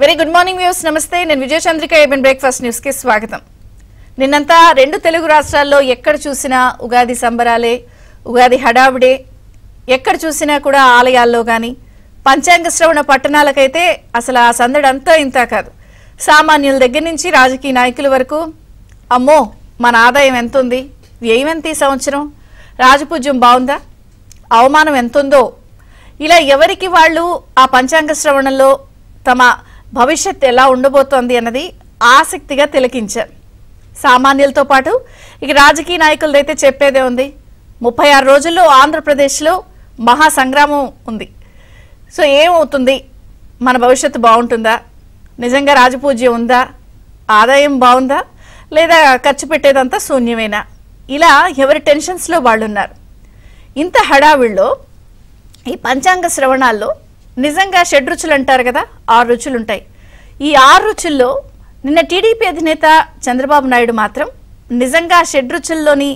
Very good morning views. నమస్తే, నేను విజయ Chandrika. ABN breakfast news కి స్వాగతం. నిన్నంతా రెండు తెలుగు రాష్ట్రాల్లో ఎక్కడ చూసినా ఉగాది సంబరాలే, ఉగాది హడావుడే. ఎక్కడ చూసినా కూడా ఆలయాల్లో కానీ పంచాంగ శ్రవణ పట్టణాలకైతే అసలు ఆ సందడి అంతా ఇంత కాదు. సామాన్యుల దగ్గర నుంచి రాజకీయ నాయకుల వరకు అమ్మో మన ఆదాయం ఎంత ఉంది, వ్యయం ఎంత ఈ సంవత్సరం, రాజపూజ్యం బాగుందా, అవమానం ఎంతుందో, ఇలా ఎవరికి వాళ్ళు ఆ పంచాంగ శ్రవణంలో తమ భవిష్యత్తు ఎలా ఉండబోతోంది అన్నది ఆసక్తిగా తిలకించారు. సామాన్యులతో పాటు ఇక రాజకీయ నాయకులదైతే చెప్పేదే ఉంది. 36 రోజుల్లో ఆంధ్రప్రదేశ్లో మహా సంగ్రామం ఉంది. సో ఏమవుతుంది, మన భవిష్యత్తు బాగుంటుందా, నిజంగా రాజపూజ్యం ఉందా, ఆదాయం బాగుందా, లేదా ఖర్చు పెట్టేదంతా శూన్యమేనా, ఇలా ఎవరి టెన్షన్స్లో వాళ్ళు ఉన్నారు. ఇంత హడావిడిలో ఈ పంచాంగ శ్రవణాల్లో నిజంగా షడ్రుచులు అంటారు కదా, 6 రుచులు ఉంటాయి. ఈ 6 రుచుల్లో నిన్న టీడీపీ అధినేత చంద్రబాబు నాయుడు మాత్రం నిజంగా షడ్రుచుల్లోని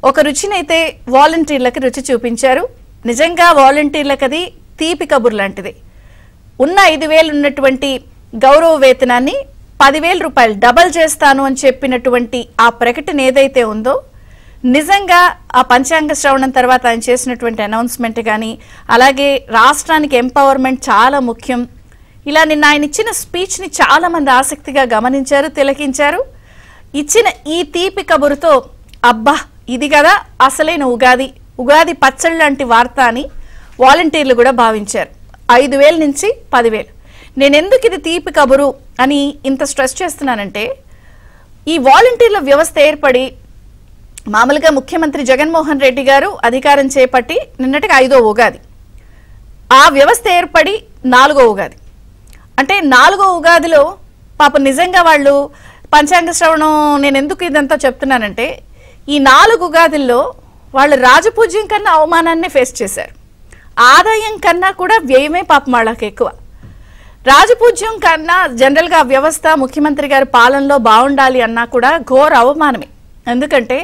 ఒక రుచినైతే వాలంటీర్లకు రుచి చూపించారు. నిజంగా వాలంటీర్లకు అది తీపి కబుర్ లాంటిది. ఉన్న 5,000 ఉన్నటువంటి గౌరవ వేతనాన్ని 10,000 రూపాయలు డబల్ చేస్తాను అని చెప్పినటువంటి ఆ ప్రకటన ఏదైతే ఉందో, నిజంగా ఆ పంచాంగ శ్రవణం తర్వాత ఆయన చేసినటువంటి అనౌన్స్మెంట్ కానీ, అలాగే రాష్ట్రానికి ఎంపవర్మెంట్ చాలా ముఖ్యం, ఇలా నిన్న ఆయన ఇచ్చిన స్పీచ్ని చాలామంది ఆసక్తిగా గమనించారు, తిలకించారు. ఇచ్చిన ఈ తీపి కబురుతో అబ్బా ఇది కదా అసలైన ఉగాది, ఉగాది పచ్చడి లాంటి వార్త అని వాలంటీర్లు కూడా భావించారు. 5,000 నుంచి 10,000. నేను ఎందుకు ఇది తీపి కబురు అని ఇంత స్ట్రెస్ చేస్తున్నానంటే, ఈ వాలంటీర్ల వ్యవస్థ ఏర్పడి మామూలుగా ముఖ్యమంత్రి జగన్మోహన్ రెడ్డి గారు అధికారం చేపట్టి నిన్నటికి 5వ ఉగాది, ఆ వ్యవస్థ ఏర్పడి 4వ ఉగాది. అంటే 4వ ఉగాదిలో పాపం నిజంగా వాళ్ళు పంచాంగ శ్రవణం, నేను ఎందుకు ఇదంతా చెప్తున్నానంటే, ఈ 4 ఉగాదుల్లో వాళ్ళు రాజపూజ్యం కన్నా అవమానాన్ని ఫేస్ చేశారు. ఆదాయం కన్నా కూడా వ్యయమే పాపం వాళ్ళకి ఎక్కువ. రాజపూజ్యం కన్నా జనరల్గా వ్యవస్థ ముఖ్యమంత్రి గారి పాలనలో బాగుండాలి అన్నా కూడా ఘోర అవమానమే. ఎందుకంటే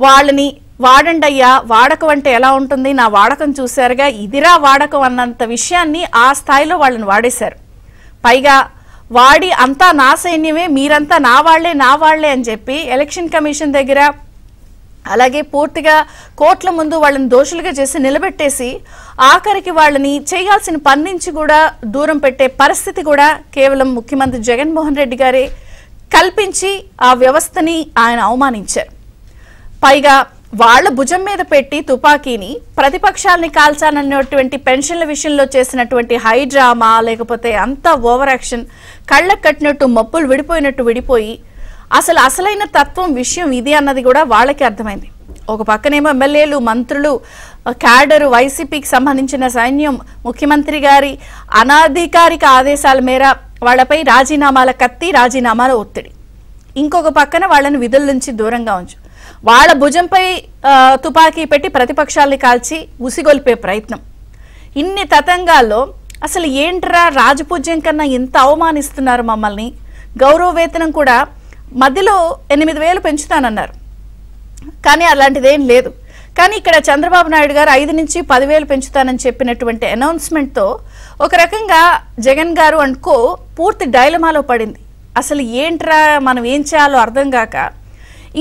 వాళ్ళని వాడండి అయ్యా, వాడకం అంటే ఎలా ఉంటుంది, నా వాడకం చూశారుగా, ఇదిరా వాడకం అన్నంత విషయాన్ని ఆ స్థాయిలో వాళ్ళని వాడేశారు. పైగా వాడి అంతా నా సైన్యమే, మీరంతా నా వాళ్లే అని చెప్పి ఎలక్షన్ కమిషన్ దగ్గర, అలాగే పూర్తిగా కోర్టుల ముందు వాళ్ళని దోషులుగా చేసి నిలబెట్టేసి ఆఖరికి వాళ్ళని చేయాల్సిన పని నుంచి కూడా దూరం పెట్టే పరిస్థితి కూడా కేవలం ముఖ్యమంత్రి జగన్మోహన్ రెడ్డి గారే కల్పించి ఆ వ్యవస్థని ఆయన అవమానించారు. పైగా వాళ్ళ భుజం మీద పెట్టి తుపాకీని ప్రతిపక్షాలని కాల్చాలన్నటువంటి పెన్షన్ల విషయంలో చేసినటువంటి హై డ్రామా, లేకపోతే అంత ఓవర్ యాక్షన్, కళ్ళకు కట్టినట్టు మప్పులు విడిపోయి అసలైన తత్వం విషయం ఇది అన్నది కూడా వాళ్ళకి అర్థమైంది. ఒక పక్కనేమో ఎమ్మెల్యేలు, మంత్రులు, క్యాడరు, వైసీపీకి సంబంధించిన సైన్యం ముఖ్యమంత్రి గారి అనధికారిక ఆదేశాల మేర వాళ్ళపై రాజీనామాల కత్తి, రాజీనామాల ఒత్తిడి. ఇంకొక పక్కన వాళ్ళని విధుల నుంచి దూరంగా ఉంచు, వాళ్ళ భుజంపై తుపాకీ పెట్టి ప్రతిపక్షాలని కాల్చి ఉసిగొల్పే ప్రయత్నం. ఇన్ని తతంగాల్లో అసలు ఏంట్రా రాజపూజ్యం కన్నా ఇంత అవమానిస్తున్నారు మమ్మల్ని, గౌరవ వేతనం కూడా మధ్యలో 8,000 పెంచుతానన్నారు, కానీ అలాంటిదేం లేదు. కానీ ఇక్కడ చంద్రబాబు నాయుడు గారు 5 నుంచి 10,000 పెంచుతానని చెప్పినటువంటి అనౌన్స్మెంట్తో ఒక రకంగా జగన్ గారు అనుకో పూర్తి డైలమాలో పడింది. అసలు ఏంట్రా మనం ఏం చేయాలో అర్థం కాక.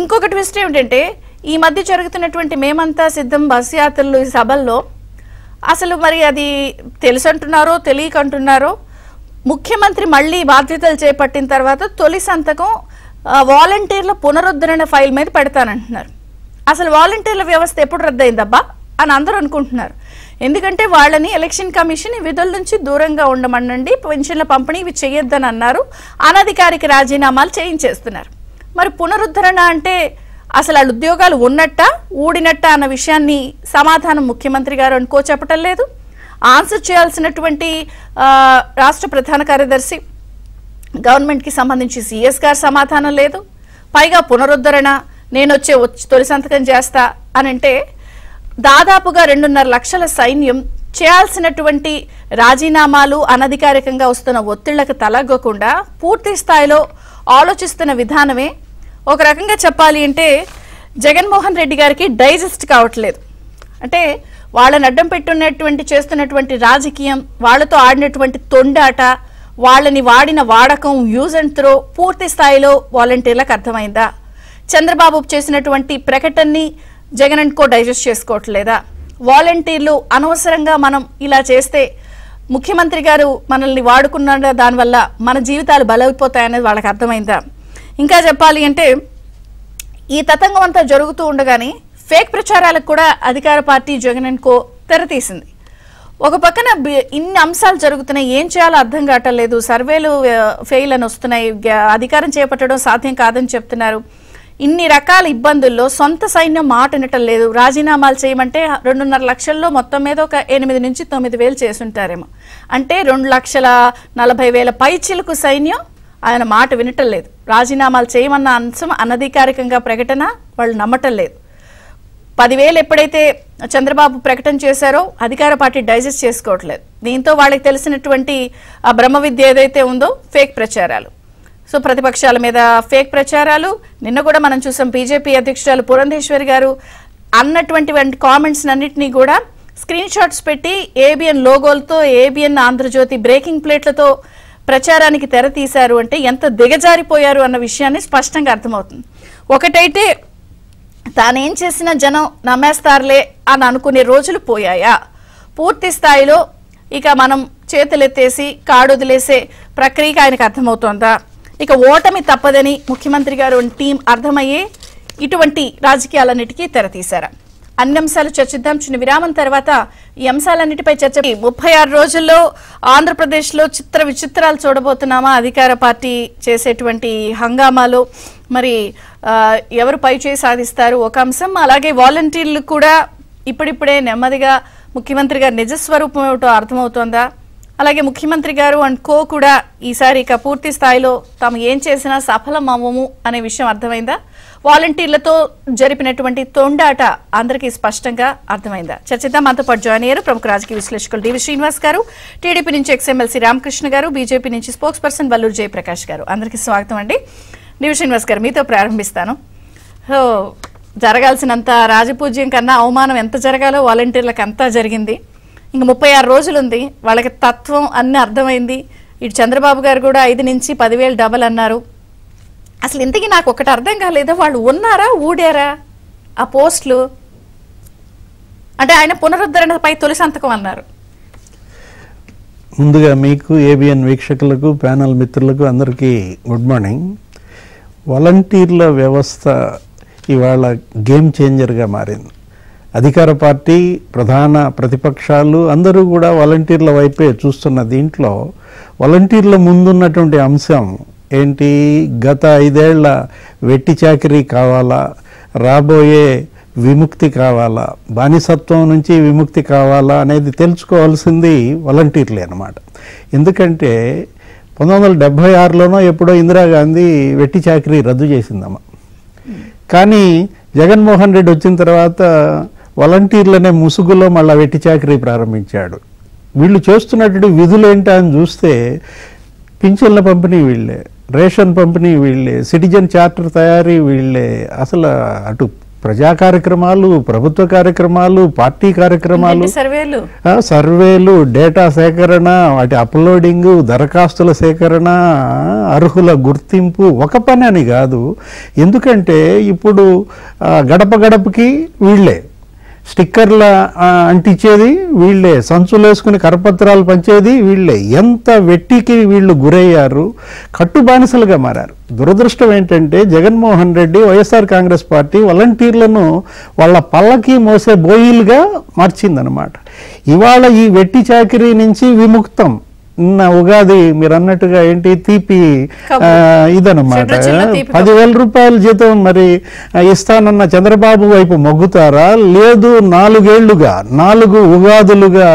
ఇంకొక ట్విస్ట్ ఏమిటంటే, ఈ మధ్య జరుగుతున్నటువంటి మేమంతా సిద్ధం బస్ యాత్రలు, ఈ సభల్లో అసలు మరి అది తెలుసంటున్నారో తెలియకంటున్నారో, ముఖ్యమంత్రి మళ్ళీ బాధ్యతలు చేపట్టిన తర్వాత తొలి సంతకం వాలంటీర్ల పునరుద్ధరణ ఫైల్ మీద పెడతానంటున్నారు. అసలు వాలంటీర్ల వ్యవస్థ ఎప్పుడు రద్దయిందబ్బా అని అందరూ అనుకుంటున్నారు. ఎందుకంటే వాళ్ళని ఎలక్షన్ కమిషన్ విధుల నుంచి దూరంగా ఉండమనండి, పెన్షన్ల పంపిణీ ఇవి చేయొద్దని అన్నారు, అనధికారిక రాజీనామాలు చేయించేస్తున్నారు. మరి పునరుద్ధరణ అంటే అసలు వాళ్ళ ఉద్యోగాలు ఉన్నట్ట ఊడినట్ట అన్న విషయాన్ని సమాధానం ముఖ్యమంత్రి గారు అనుకో చెప్పటం లేదు. ఆన్సర్ చేయాల్సినటువంటి రాష్ట్ర ప్రధాన కార్యదర్శి, గవర్నమెంట్కి సంబంధించి సిఎస్ గారు సమాధానం లేదు. పైగా పునరుద్ధరణ నేను తొలి సంతకం చేస్తా అని అంటే దాదాపుగా 2.5 లక్షల సైన్యం చేయాల్సినటువంటి రాజీనామాలు, అనధికారికంగా వస్తున్న ఒత్తిళ్లకు తలగ్గకుండా పూర్తి స్థాయిలో ఆలోచిస్తున్న విధానమే ఒక రకంగా చెప్పాలి అంటే జగన్మోహన్ రెడ్డి గారికి డైజెస్ట్ కావట్లేదు. అంటే వాళ్ళని అడ్డం పెట్టున్నటువంటి చేస్తున్నటువంటి రాజకీయం, వాళ్ళతో ఆడినటువంటి తొండాట, వాళ్ళని వాడిన వాడకం, యూజ్ అండ్ త్రో పూర్తి స్థాయిలో వాలంటీర్లకు అర్థమైందా? చంద్రబాబు చేసినటువంటి ప్రకటనని జగన్ అండ్ కో డైజెస్ట్ చేసుకోవట్లేదా? వాలంటీర్లు అనవసరంగా మనం ఇలా చేస్తే ముఖ్యమంత్రి గారు మనల్ని వాడుకున్న దానివల్ల మన జీవితాలు బలైపోతాయనేది వాళ్ళకి అర్థమైందా? ఇంకా చెప్పాలి అంటే ఈ తతంగం అంతా జరుగుతూ ఉండగానే ఫేక్ ప్రచారాలకు కూడా అధికార పార్టీ జగన్ అండ్ కో తెరతీసింది. ఒక పక్కన ఇన్ని అంశాలు జరుగుతున్నాయి, ఏం చేయాలో అర్థం కావట్లేదు. సర్వేలు ఫెయిల్ అని వస్తున్నాయి, అధికారం చేపట్టడం సాధ్యం కాదని చెప్తున్నారు. ఇన్ని రకాల ఇబ్బందుల్లో సొంత సైన్యం మాట వినటం లేదు. రాజీనామాలు చేయమంటే 2.5 లక్షల్లో మొత్తం మీద ఒక 8 నుంచి 9,000 చేసుంటారేమో. అంటే 2,40,000 పైచిలకు సైన్యం ఆయన మాట వినటం లేదు. రాజీనామాలు చేయమన్న అంశం అనధికారికంగా ప్రకటన వాళ్ళు నమ్మటం లేదు. 10,000 ఎప్పుడైతే చంద్రబాబు ప్రకటన చేశారో అధికార పార్టీ డైజెస్ట్ చేసుకోవట్లేదు. దీంతో వాళ్ళకి తెలిసినటువంటి ఆ బ్రహ్మ విద్య ఏదైతే ఉందో ఫేక్ ప్రచారాలు. సో ప్రతిపక్షాల మీద ఫేక్ ప్రచారాలు. నిన్న కూడా మనం చూసాం బీజేపీ అధ్యక్షురాలు పురంధేశ్వరి గారు అన్నటువంటి కామెంట్స్ అన్నింటినీ కూడా స్క్రీన్ షాట్స్ పెట్టి ఏబిఎన్ లోగోలతో, ఏబిఎన్ ఆంధ్రజ్యోతి బ్రేకింగ్ ప్లేట్లతో ప్రచారానికి తెర తీశారు. అంటే ఎంత దిగజారిపోయారు అన్న విషయాన్ని స్పష్టంగా అర్థమవుతుంది. ఒకటైతే తానేం చేసినా జనం నమ్మేస్తారులే అని అనుకునే రోజులు పోయాయా? పూర్తి స్థాయిలో ఇక మనం చేతులెత్తేసి కాడొదిలేసే ప్రక్రియకి ఆయనకు అర్థమవుతోందా? ఇక ఓటమి తప్పదని ముఖ్యమంత్రి గారు టీం అర్థమయ్యే ఇటువంటి రాజకీయాలన్నిటికీ తెరతీశారా? అన్ని అంశాలు చర్చిద్దాం. చిన్న విరామం తర్వాత ఈ అంశాలన్నిటిపై చర్చ. 36 రోజుల్లో ఆంధ్రప్రదేశ్లో చిత్ర విచిత్రాలు చూడబోతున్నామా? అధికార పార్టీ చేసేటువంటి హంగామాలో మరి ఎవరు పై చేయి సాధిస్తారు ఒక అంశం. అలాగే వాలంటీర్లు కూడా ఇప్పుడిప్పుడే నెమ్మదిగా ముఖ్యమంత్రి గారు నిజస్వరూపం ఏమిటో అర్థమవుతోందా? అలాగే ముఖ్యమంత్రి గారు అండ్ కో కూడా ఈసారి ఇక పూర్తి స్థాయిలో తాము ఏం చేసినా సఫలం అవ్వము అనే విషయం అర్థమైందా? వాలంటీర్లతో జరిపినటువంటి తొండాట అందరికీ స్పష్టంగా అర్థమైందా? చర్చిద్దాం. మనతో పాటు జాయిన్ అయ్యారు ప్రముఖ రాజకీయ విశ్లేషకులు డివి శ్రీనివాస్ గారు, టీడీపీ నుంచి ఎక్స్ఎమ్మెల్సీ రామకృష్ణ గారు, బీజేపీ నుంచి స్పోక్స్ పర్సన్ వల్లూరు జయప్రకాష్ గారు. అందరికీ స్వాగతం అండి. డివి శ్రీనివాస్ గారు, మీతో ప్రారంభిస్తాను. జరగాల్సినంత రాజపూజ్యం కన్నా అవమానం ఎంత జరగాలో వాలంటీర్లకు అంతా జరిగింది. ఇంక 36 రోజులు ఉంది. వాళ్ళకి తత్వం అన్నీ అర్థమైంది. ఇటు చంద్రబాబు గారు కూడా 5 నుంచి 10,000 డబల్ అన్నారు. అసలు ఇంతకీ నాకు ఒకటి అర్థం కాలేదా, వాళ్ళు ఉన్నారా ఊడారా ఆ పోస్టులు? అంటే ఆయన పునరుద్ధరణపై తొలి సంతకం అన్నారు. ముందుగా మీకు, ఏబిఎన్ వీక్షకులకు, ప్యానల్ మిత్రులకు అందరికీ గుడ్ మార్నింగ్. వాలంటీర్ల వ్యవస్థ ఇవాళ గేమ్ చేంజర్గా మారింది. అధికార పార్టీ, ప్రధాన ప్రతిపక్షాలు అందరూ కూడా వాలంటీర్ల వైపే చూస్తున్న దీంట్లో వాలంటీర్ల ముందున్నటువంటి అంశం ఏంటి? గత 5 ఏళ్ల వెట్టి చాకిరీ కావాలా, రాబోయే విముక్తి కావాలా, బానిసత్వం నుంచి విముక్తి కావాలా అనేది తెలుసుకోవాల్సింది వాలంటీర్లే అన్నమాట. ఎందుకంటే 1976లోనో ఎప్పుడో ఇందిరాగాంధీ వెట్టి చాకిరీ రద్దు చేసిందమ్మా. కానీ జగన్మోహన్ రెడ్డి వచ్చిన తర్వాత వాలంటీర్లనే ముసుగులో మళ్ళీ వెట్టి చాకిరీ ప్రారంభించాడు. వీళ్ళు చేస్తున్నటువంటి విధులు ఏంటా అని చూస్తే పింఛన్ల పంపిణీ వీళ్ళే, రేషన్ పంపిణీ వీళ్ళే, సిటిజన్ చార్టర్ తయారీ వీళ్ళే. అసలు అటు ప్రజా కార్యక్రమాలు, ప్రభుత్వ కార్యక్రమాలు, పార్టీ కార్యక్రమాలు, సర్వేలు, డేటా సేకరణ, వాటి అప్లోడింగు, దరఖాస్తుల సేకరణ, అర్హుల గుర్తింపు, ఒక పని అని కాదు. ఎందుకంటే ఇప్పుడు గడప గడపకి వీళ్ళే, స్టిక్కర్ల అంటించేది వీళ్ళే, సంచులు వేసుకుని కరపత్రాలు పంచేది వీళ్ళే. ఎంత వెట్టికి వీళ్ళు గురయ్యారు, కట్టుబానిసలుగా మారారు. దురదృష్టం ఏంటంటే జగన్మోహన్ రెడ్డి, వైఎస్ఆర్ కాంగ్రెస్ పార్టీ వాలంటీర్లను వాళ్ళ పల్లకి మోసే బోయిలుగా మార్చిందనమాట. ఇవాళ ఈ వెట్టి చాకిరీ నుంచి విముక్తం. నిన్న ఉగాది మీరు అన్నట్టుగా ఏంటి తీపి ఇదనమాట. 10,000 రూపాయల జీతం మరి ఇస్తానన్న చంద్రబాబు వైపు మొగ్గుతారా? లేదు, 4 ఏళ్లుగా 4 ఉగాదులుగా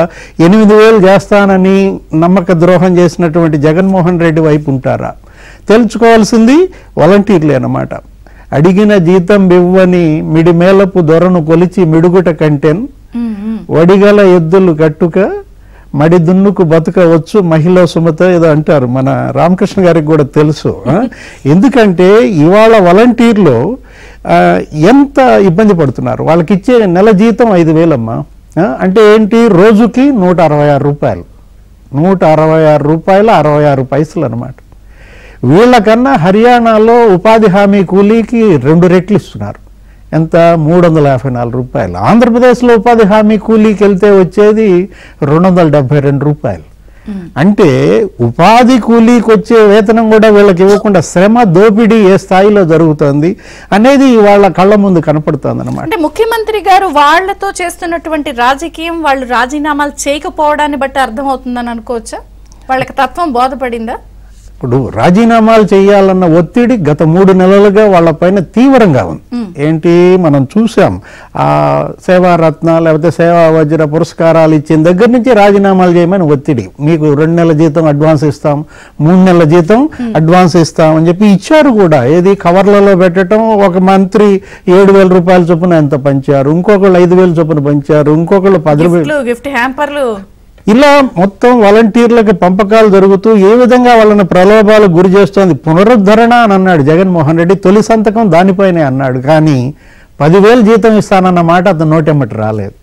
8,000 చేస్తానని నమ్మక ద్రోహం చేసినటువంటి జగన్మోహన్ రెడ్డి వైపు ఉంటారా? తెలుసుకోవాల్సింది వాలంటీర్లే అన్నమాట. అడిగిన జీతం ఇవ్వని మిడిమేలపు దొరను కొలిచి మిడుగుట కంటెన్, వడిగల ఎద్దులు కట్టుక మడి దున్నుకు బతకవచ్చు మహిళ సుమత ఏదో అంటారు. మన రామకృష్ణ గారికి కూడా తెలుసు. ఎందుకంటే ఇవాళ వాలంటీర్లు ఎంత ఇబ్బంది పడుతున్నారు. వాళ్ళకి ఇచ్చే నెల జీతం 5,000 అమ్మా. అంటే ఏంటి? రోజుకి 166 రూపాయలు. రూపాయలు 66 అనమాట. వీళ్ళకన్నా హర్యానాలో ఉపాధి హామీ కూలీకి 2 రెట్లు ఇస్తున్నారు. ఎంత? 354 రూపాయలు. ఆంధ్రప్రదేశ్లో ఉపాధి హామీ కూలీకి వెళ్తే వచ్చేది 272 రూపాయలు. అంటే ఉపాధి కూలీకి వచ్చే వేతనం కూడా వీళ్ళకి ఇవ్వకుండా శ్రమ దోపిడీ ఏ స్థాయిలో జరుగుతుంది అనేది వాళ్ళ కళ్ళ ముందు కనపడుతుంది అనమాట. అంటే ముఖ్యమంత్రి గారు వాళ్లతో చేస్తున్నటువంటి రాజకీయం వాళ్ళు రాజీనామాలు చేయకపోవడాన్ని బట్టి అర్థమవుతుందని అనుకోవచ్చా? వాళ్ళకి తత్వం బోధపడిందా? ఇప్పుడు రాజీనామాలు చేయాలన్న ఒత్తిడి గత 3 నెలలుగా వాళ్ళపైన తీవ్రంగా ఉంది. ఏంటి, మనం చూసాం ఆ సేవారత్న లేకపోతే సేవా వజ్ర పురస్కారాలు ఇచ్చిన దగ్గర నుంచి రాజీనామాలు చేయమని ఒత్తిడి. మీకు 2 నెలల జీతం అడ్వాన్స్ ఇస్తాం, 3 నెలల జీతం అడ్వాన్స్ ఇస్తాం అని చెప్పి ఇచ్చారు కూడా. ఏది కవర్లలో పెట్టడం, ఒక మంత్రి 7,000 రూపాయల చొప్పున ఎంత పంచారు, ఇంకొకళ్ళు 5,000 చొప్పున పంచారు, ఇంకొకళ్ళు 10,000 గిఫ్ట్ హ్యాంపర్లు, ఇలా మొత్తం వాలంటీర్లకు పంపకాలు జరుగుతూ ఏ విధంగా వాళ్ళని ప్రలోభాలకు గురి చేస్తోంది. పునరుద్ధరణ అని అన్నాడు జగన్మోహన్ రెడ్డి, తొలి సంతకం దానిపైనే అన్నాడు. కానీ 10,000 జీతం ఇస్తానన్న మాట అతను నోటెమ్మటి రాలేదు.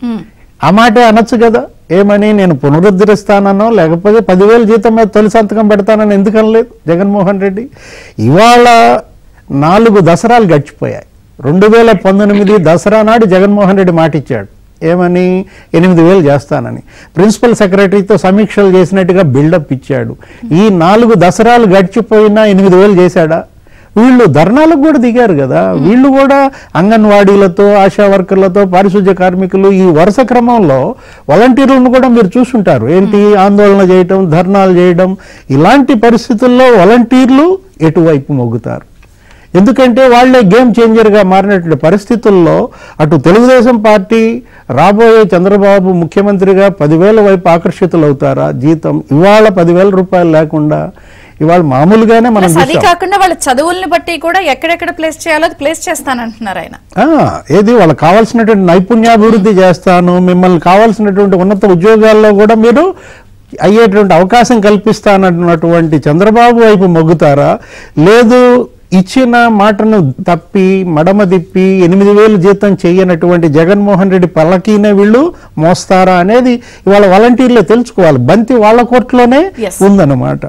ఆ మాటే అనొచ్చు కదా, ఏమని, నేను పునరుద్ధరిస్తానో లేకపోతే 10,000 జీతం మీద తొలి సంతకం పెడతానని ఎందుకు అనలేదు జగన్మోహన్ రెడ్డి? ఇవాళ 4 దసరాలు గడిచిపోయాయి. 2019 దసరా నాడు జగన్మోహన్ రెడ్డి మాట ఇచ్చాడు. ఏమని? 8,000 చేస్తానని. ప్రిన్సిపల్ సెక్రటరీతో సమీక్షలు చేసినట్టుగా బిల్డప్ ఇచ్చాడు. ఈ 4 దసరాలు గడిచిపోయినా 8,000 చేశాడా? వీళ్ళు ధర్నాలకు కూడా దిగారు కదా. వీళ్ళు కూడా అంగన్వాడీలతో, ఆశా వర్కర్లతో, పారిశుద్ధ్య కార్మికులు, ఈ వరుస క్రమంలో వాలంటీర్లను కూడా మీరు చూసుంటారు. ఏంటి, ఆందోళన చేయటం, ధర్నాలు చేయడం. ఇలాంటి పరిస్థితుల్లో వాలంటీర్లు ఎటువైపు మొగ్గుతారు? ఎందుకంటే వాళ్లే గేమ్ చేంజర్గా మారినటువంటి పరిస్థితుల్లో అటు తెలుగుదేశం పార్టీ రాబోయే చంద్రబాబు ముఖ్యమంత్రిగా 10,000 వైపు ఆకర్షితులవుతారా? జీతం ఇవాళ 10,000 రూపాయలు లేకుండా ఇవాళ మామూలుగానే మనం అది కాకుండా వాళ్ళ చదువుల్ని బట్టి కూడా ఎక్కడెక్కడ ప్లేస్ చేయాలో ప్లేస్ చేస్తానంటున్నారు ఆయన. ఏది వాళ్ళకి కావాల్సినటువంటి నైపుణ్యాభివృద్ధి చేస్తాను, మిమ్మల్ని కావాల్సినటువంటి ఉన్నత ఉద్యోగాల్లో కూడా మీరు అయ్యేటువంటి అవకాశం కల్పిస్తానన్నటువంటి చంద్రబాబు వైపు మొగ్గుతారా? లేదు ఇచ్చిన మాటను తప్పి మడమ తిప్పి 8,000 జీతం చేయనటువంటి జగన్మోహన్ రెడ్డి పల్లకీనే వీళ్ళు మోస్తారా అనేది ఇవాళ వాలంటీర్లే తెలుసుకోవాలి. బంతి వాళ్ళ కోర్టులోనే ఉందన్నమాట.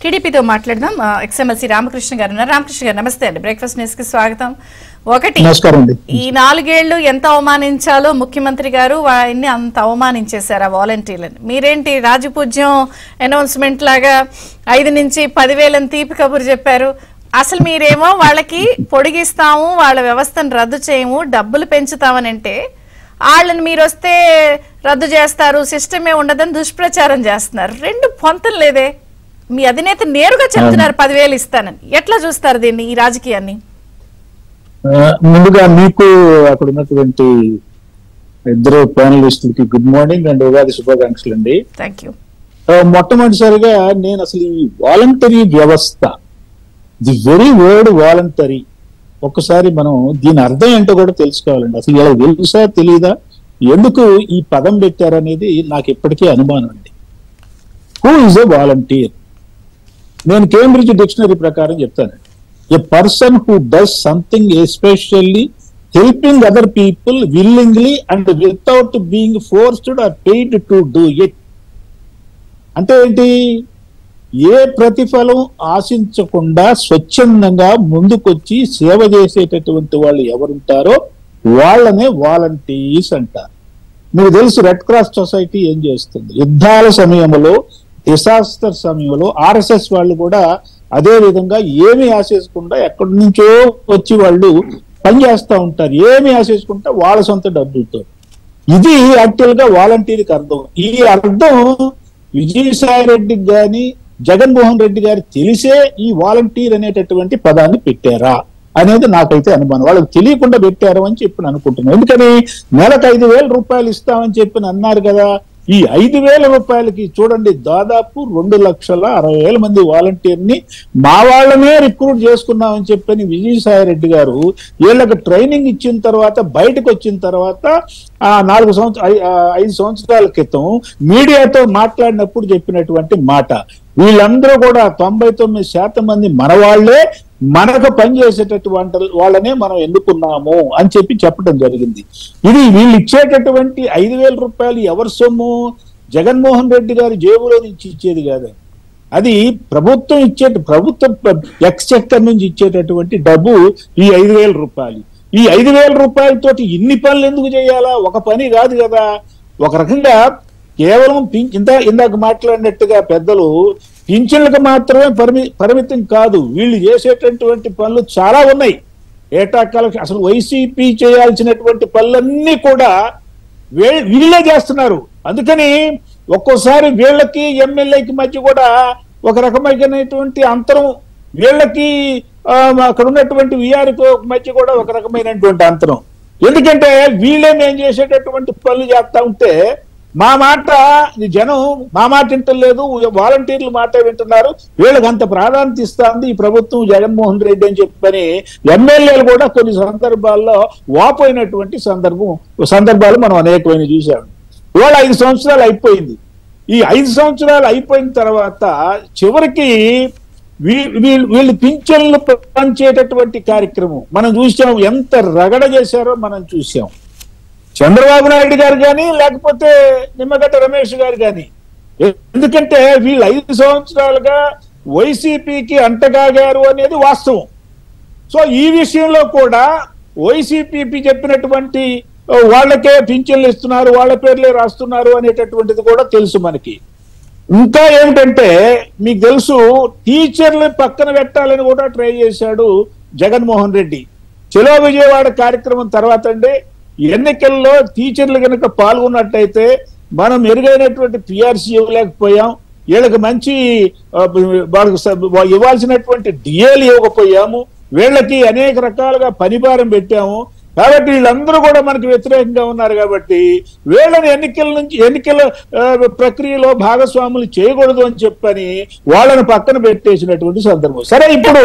టీడీపీతో మాట్లాడదాం. ఎక్స్ఎమ్మెల్సీ రామకృష్ణ గారు ఉన్నారు. రామకృష్ణ గారు నమస్తే అండి, బ్రేక్ఫాస్ట్ న్యూస్ కి స్వాగతం. ఒకటి, ఈ 4 ఏళ్లు ఎంత అవమానించాలో ముఖ్యమంత్రి గారు ఆయన్ని అంత అవమానించేశారు ఆ వాలంటీర్లను. మీరేంటి రాజపూజ్యం అనౌన్స్మెంట్ లాగా 5 నుంచి 10,000 తీపి కబురు చెప్పారు. అసలు మీరేమో వాళ్ళకి పొడిగిస్తాము, వాళ్ళ వ్యవస్థను రద్దు చేయము, డబ్బులు పెంచుతామని అంటే వాళ్ళని మీరు వస్తే రద్దు చేస్తారు, సిస్టమే ఉండదని దుష్ప్రచారం చేస్తున్నారు. 2 పొంతం లేదే. మీ అధినేత నేరుగా చెప్తున్నారు 10,000 ఇస్తానని. ఎట్లా చూస్తారు దీన్ని, ఈ రాజకీయాన్ని? ముందుగా మీకు అక్కడ ఉన్నటువంటి 2 ప్యానలిస్టులకి గుడ్ మార్నింగ్ అండ్ ఉగాది శుభాకాంక్షలు అండి. Thank you. మొట్టమొదటిసారిగా నేను అసలు ఈ వాలంటరీ వ్యవస్థ, ది వెరీ వర్డ్ వాలంటరీ, ఒక్కసారి మనం దీని అర్థం ఏంటో కూడా తెలుసుకోవాలండి. అసలు ఇలా తెలుసా తెలీదా, ఎందుకు ఈ పదం పెట్టారనేది నాకు ఇప్పటికీ అనుమానం అండి. Who is a volunteer? నేను కేంబ్రిడ్జ్ డిక్షనరీ ప్రకారం చెప్తానండి. A person who does something especially helping other people willingly and without being forced or paid to do it. అంటే ఏంటి? ఏ ప్రతిఫలం ఆశించకుండా స్వచ్ఛందంగా ముందుకొచ్చి సేవ చేసేటటువంటి వాళ్ళు ఎవరుంటారో వాళ్ళనే వాలంటీర్స్ అంటారు. మీకు తెలుసు రెడ్ క్రాస్ సొసైటీ ఏం చేస్తుంది? యుద్ధాల సమయంలో, డిసాస్టర్ సమయంలో ఆర్ఎస్ఎస్ వాళ్ళు కూడా అదే విధంగా ఏమి ఆశించకుండా ఎక్కడి నుంచో వచ్చి వాళ్ళు పనిచేస్తూ ఉంటారు. ఏమి ఆశించకుండా వాళ్ళ సొంత డబ్బులతో. ఇది యాక్చువల్ గా వాలంటీర్కి అర్థం. ఈ అర్థం విజయసాయి రెడ్డికి గాని జగన్మోహన్ రెడ్డి గారు తెలిసే ఈ వాలంటీర్ అనేటటువంటి పదాన్ని పెట్టారా అనేది నాకైతే అనుమానం. వాళ్ళకి తెలియకుండా పెట్టారు అని చెప్పి అనుకుంటున్నాను. ఎందుకని నెలకు 5,000 రూపాయలు ఇస్తామని చెప్పి అన్నారు కదా. ఈ 5,000 రూపాయలకి చూడండి, దాదాపు 2,60,000 మంది వాలంటీర్ని మా వాళ్ళనే రిక్రూట్ చేసుకున్నామని చెప్పని విజయసాయి రెడ్డి గారు వీళ్ళకి ట్రైనింగ్ ఇచ్చిన తర్వాత బయటకు వచ్చిన తర్వాత 5 సంవత్సరాల క్రితం మీడియాతో మాట్లాడినప్పుడు చెప్పినటువంటి మాట. వీళ్ళందరూ కూడా 99% మంది మన వాళ్లే, మనకు పనిచేసేటటువంటి వాళ్ళనే మనం ఎన్నుకున్నాము అని చెప్పి చెప్పడం జరిగింది. ఇది వీళ్ళు ఇచ్చేటటువంటి 5,000 రూపాయలు ఎవరి సొమ్ము? జగన్మోహన్ రెడ్డి గారి జేబులో నుంచి ఇచ్చేది కాదు. అది ప్రభుత్వం ప్రభుత్వ ఎక్స్చెక్కర్ నుంచి ఇచ్చేటటువంటి డబ్బు ఈ 5,000 రూపాయలు. ఈ 5,000 రూపాయలతోటి ఇన్ని పనులు ఎందుకు చేయాలా? ఒక పని కాదు కదా. ఒక రకంగా కేవలం ఇందాక మాట్లాడినట్టుగా పెద్దలు పింఛన్లకు మాత్రమే పరిమితం కాదు, వీళ్ళు చేసేటటువంటి పనులు చాలా ఉన్నాయి. ఏటా కలెక్షన్, అసలు వైసీపీ చేయాల్సినటువంటి పనులన్నీ కూడా వీళ్ళే చేస్తున్నారు. అందుకని ఒక్కోసారి వీళ్ళకి ఎమ్మెల్యేకి మధ్య కూడా ఒక రకమైనటువంటి అంతరం, వీళ్ళకి అక్కడ ఉన్నటువంటి వీఆర్కి మధ్య కూడా ఒక రకమైనటువంటి అంతరం. ఎందుకంటే వీళ్ళే మేము చేసేటటువంటి పనులు చేస్తా ఉంటే మా మాట జనం మా మాట వింటలేదు, వాలంటీర్లు మాట వింటున్నారు, వీళ్ళకి అంత ప్రాధాన్యత ఇస్తుంది ఈ ప్రభుత్వం జగన్మోహన్ రెడ్డి అని చెప్పని ఎమ్మెల్యేలు కూడా కొన్ని సందర్భాల్లో వాపోయినటువంటి సందర్భాలు మనం అనేకమైన చూసాము. ఇవాళ 5 సంవత్సరాలు అయిపోయింది. ఈ 5 సంవత్సరాలు అయిపోయిన తర్వాత చివరికి వీళ్ళు పింఛన్లు పంచేటటువంటి కార్యక్రమం మనం చూసాం. ఎంత రగడ చేశారో మనం చూసాం. చంద్రబాబు నాయుడు గారు కానీ లేకపోతే నిమ్మగడ్డ రమేష్ గారు కానీ. ఎందుకంటే వీళ్ళు 5 సంవత్సరాలుగా వైసీపీకి అంటగాగారు అనేది వాస్తవం. సో ఈ విషయంలో కూడా వైసీపీ చెప్పినటువంటి వాళ్ళకే పింఛన్లు ఇస్తున్నారు, వాళ్ళ పేర్లే రాస్తున్నారు అనేటటువంటిది కూడా తెలుసు మనకి. ఇంకా ఏమిటంటే మీకు తెలుసు, టీచర్లు పక్కన పెట్టాలని కూడా ట్రై చేశాడు జగన్మోహన్ రెడ్డి. చలో విజయవాడ కార్యక్రమం తర్వాత అండి ఎన్నికల్లో టీచర్లు కనుక పాల్గొన్నట్టయితే మనం మెరుగైనటువంటి పిఆర్సీ ఇవ్వలేకపోయాం, వీళ్ళకి మంచి వాళ్ళకి ఇవ్వాల్సినటువంటి డిఏలు ఇవ్వకపోయాము, వీళ్ళకి అనేక రకాలుగా పనిభారం పెట్టాము, కాబట్టి వీళ్ళందరూ కూడా మనకు వ్యతిరేకంగా ఉన్నారు, కాబట్టి వీళ్ళని ఎన్నికల ప్రక్రియలో భాగస్వాములు చేయకూడదు అని చెప్పని వాళ్ళని పక్కన పెట్టేసినటువంటి సందర్భం. సరే, ఇప్పుడు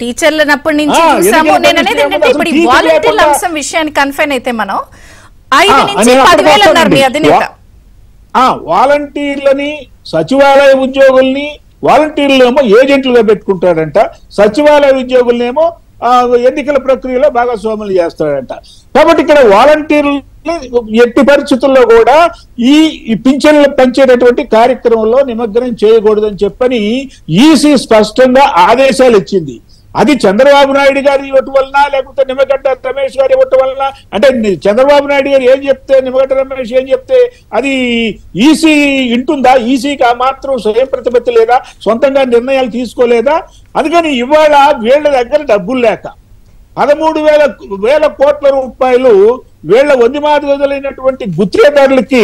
టీచర్లనప్పటి నుంచి చూసాము. నేను అనేది ఏంటంటే ఇప్పుడు ఈ వాలంటీర్ల అంశం విషయాన్ని కన్ఫైన్ అయితే మనం 5 నుంచి 10,000 అన్నారు మీ అధినేత. వాలంటీర్లని, సచివాలయ ఉద్యోగుల్ని, వాలంటీర్లేమో ఏజెంట్లుగా పెట్టుకుంటాడంట, సచివాలయ ఉద్యోగులనేమో ఎన్నికల ప్రక్రియలో భాగస్వాములు చేస్తాడంట. కాబట్టి ఇక్కడ వాలంటీర్లు ఎట్టి పరిస్థితుల్లో కూడా ఈ పింఛన్లు పంచేటటువంటి కార్యక్రమంలో నిమగ్నం చేయకూడదని చెప్పని ఈసీ స్పష్టంగా ఆదేశాలు ఇచ్చింది. అది చంద్రబాబు నాయుడు గారు ఇవ్వటం వలన లేకపోతే నిమ్మగడ్డ రమేష్ గారు ఇవ్వటం వలన, అంటే చంద్రబాబు నాయుడు గారు ఏం చెప్తే నిమ్మగడ్డ రమేష్ ఏం చెప్తే అది ఈసీ వింటుందా? ఈసీకి ఆ మాత్రం స్వయం ప్రతిపత్తి లేదా? సొంతంగా నిర్ణయాలు తీసుకోలేదా? అందుకని ఇవాళ వీళ్ళ దగ్గర డబ్బులు లేక 13,000 కోట్ల రూపాయలు వీళ్ళ వదిలినటువంటి గుత్రేదారులకి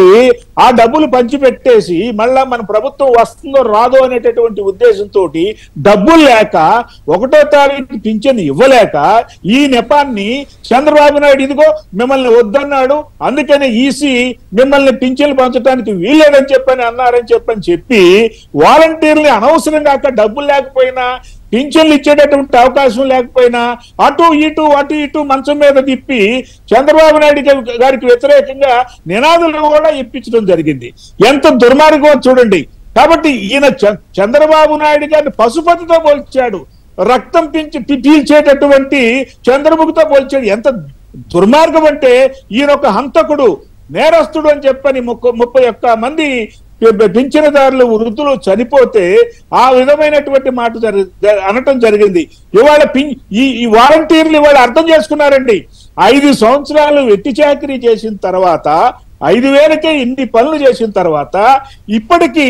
ఆ డబ్బులు పంచిపెట్టేసి మళ్ళా మన ప్రభుత్వం వస్తుందో రాదో అనేటటువంటి ఉద్దేశంతో డబ్బులు లేక 1వ తారీఖు పింఛన్ ఇవ్వలేక ఈ నెపాన్ని చంద్రబాబు నాయుడు ఇదిగో మిమ్మల్ని వద్దన్నాడు, అందుకని ఈసీ మిమ్మల్ని పింఛన్లు పంచడానికి వీల్లేదని అన్నారని చెప్పి వాలంటీర్లు అనవసరంగా అక్కడ డబ్బులు లేకపోయినా పింఛన్లు ఇచ్చేటటువంటి అవకాశం లేకపోయినా అటు ఇటు మంచం మీద తిప్పి చంద్రబాబు నాయుడు గారికి వ్యతిరేకంగా నినాదులు కూడా ఇప్పించడం జరిగింది. ఎంత దుర్మార్గం చూడండి. కాబట్టి ఈయన చంద్రబాబు నాయుడు గారిని పశుపతితో పోల్చాడు, రక్తం పీల్చేటటువంటి చంద్రముఖితో పోల్చాడు. ఎంత దుర్మార్గం అంటే ఈయన ఒక హంతకుడు, నేరస్తుడు అని చెప్పని 31 మంది పింఛనదారులు వృద్ధులు చనిపోతే ఆ విధమైనటువంటి మాట అనటం జరిగింది. ఇవాళ ఈ వాలంటీర్లు ఇవాళ అర్థం చేసుకున్నారండి. 5 సంవత్సరాలు వెట్టి చాకరీ చేసిన తర్వాత 5,000కే ఇన్ని పనులు చేసిన తర్వాత ఇప్పటికీ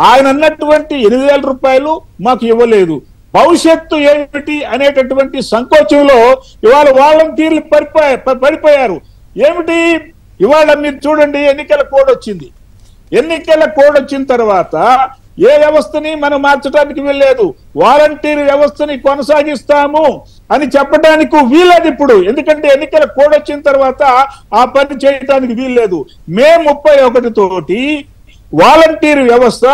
ఆయన అన్నటువంటి 8,000 రూపాయలు మాకు ఇవ్వలేదు, భవిష్యత్తు ఏమిటి అనేటటువంటి సంకోచంలో ఇవాళ వాలంటీర్లు పడిపోయారు. ఏమిటి ఇవాళ మీరు చూడండి, ఎన్నికల కోడ్ వచ్చింది. ఎన్నికల కోడ్ వచ్చిన తర్వాత ఏ వ్యవస్థని మనం మార్చడానికి వీల్లేదు, వాలంటీర్ వ్యవస్థని కొనసాగిస్తాము అని చెప్పడానికి వీల్లేదు ఇప్పుడు. ఎందుకంటే ఎన్నికల కోడ్ వచ్చిన తర్వాత ఆ పని చేయడానికి వీల్లేదు. మే 31 తోటి వాలంటీర్ వ్యవస్థ,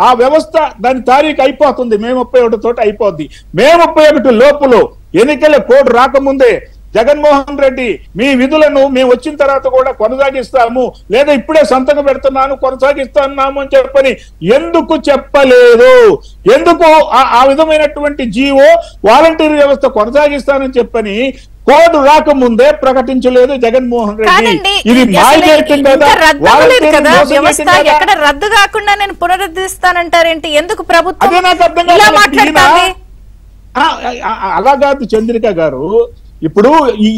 ఆ వ్యవస్థ దాని తారీఖు అయిపోతుంది. మే 31 తోటి అయిపోద్ది. మే 31 లోపులో ఎన్నికల కోడ్ రాకముందే జగన్మోహన్ రెడ్డి మీ విధులను మేము వచ్చిన తర్వాత కూడా కొనసాగిస్తాము, లేదా ఇప్పుడే సంతకం పెడుతున్నాను కొనసాగిస్తున్నాము అని చెప్పని ఎందుకు చెప్పలేదు? ఎందుకు ఆ విధమైనటువంటి జీవో వాలంటీర్ వ్యవస్థ కొనసాగిస్తానని చెప్పని కోడ్ రాకముందే ప్రకటించలేదు జగన్మోహన్ రెడ్డి? ఇది వ్యవస్థ ఎక్కడ రద్దు కాకుండా నేను పునరుద్ధరిస్తానంటారేంటి? ఎందుకు ప్రభుత్వం అదే నాకు అర్థం కాదు. అలా కాదు చంద్రిక గారు, ఇప్పుడు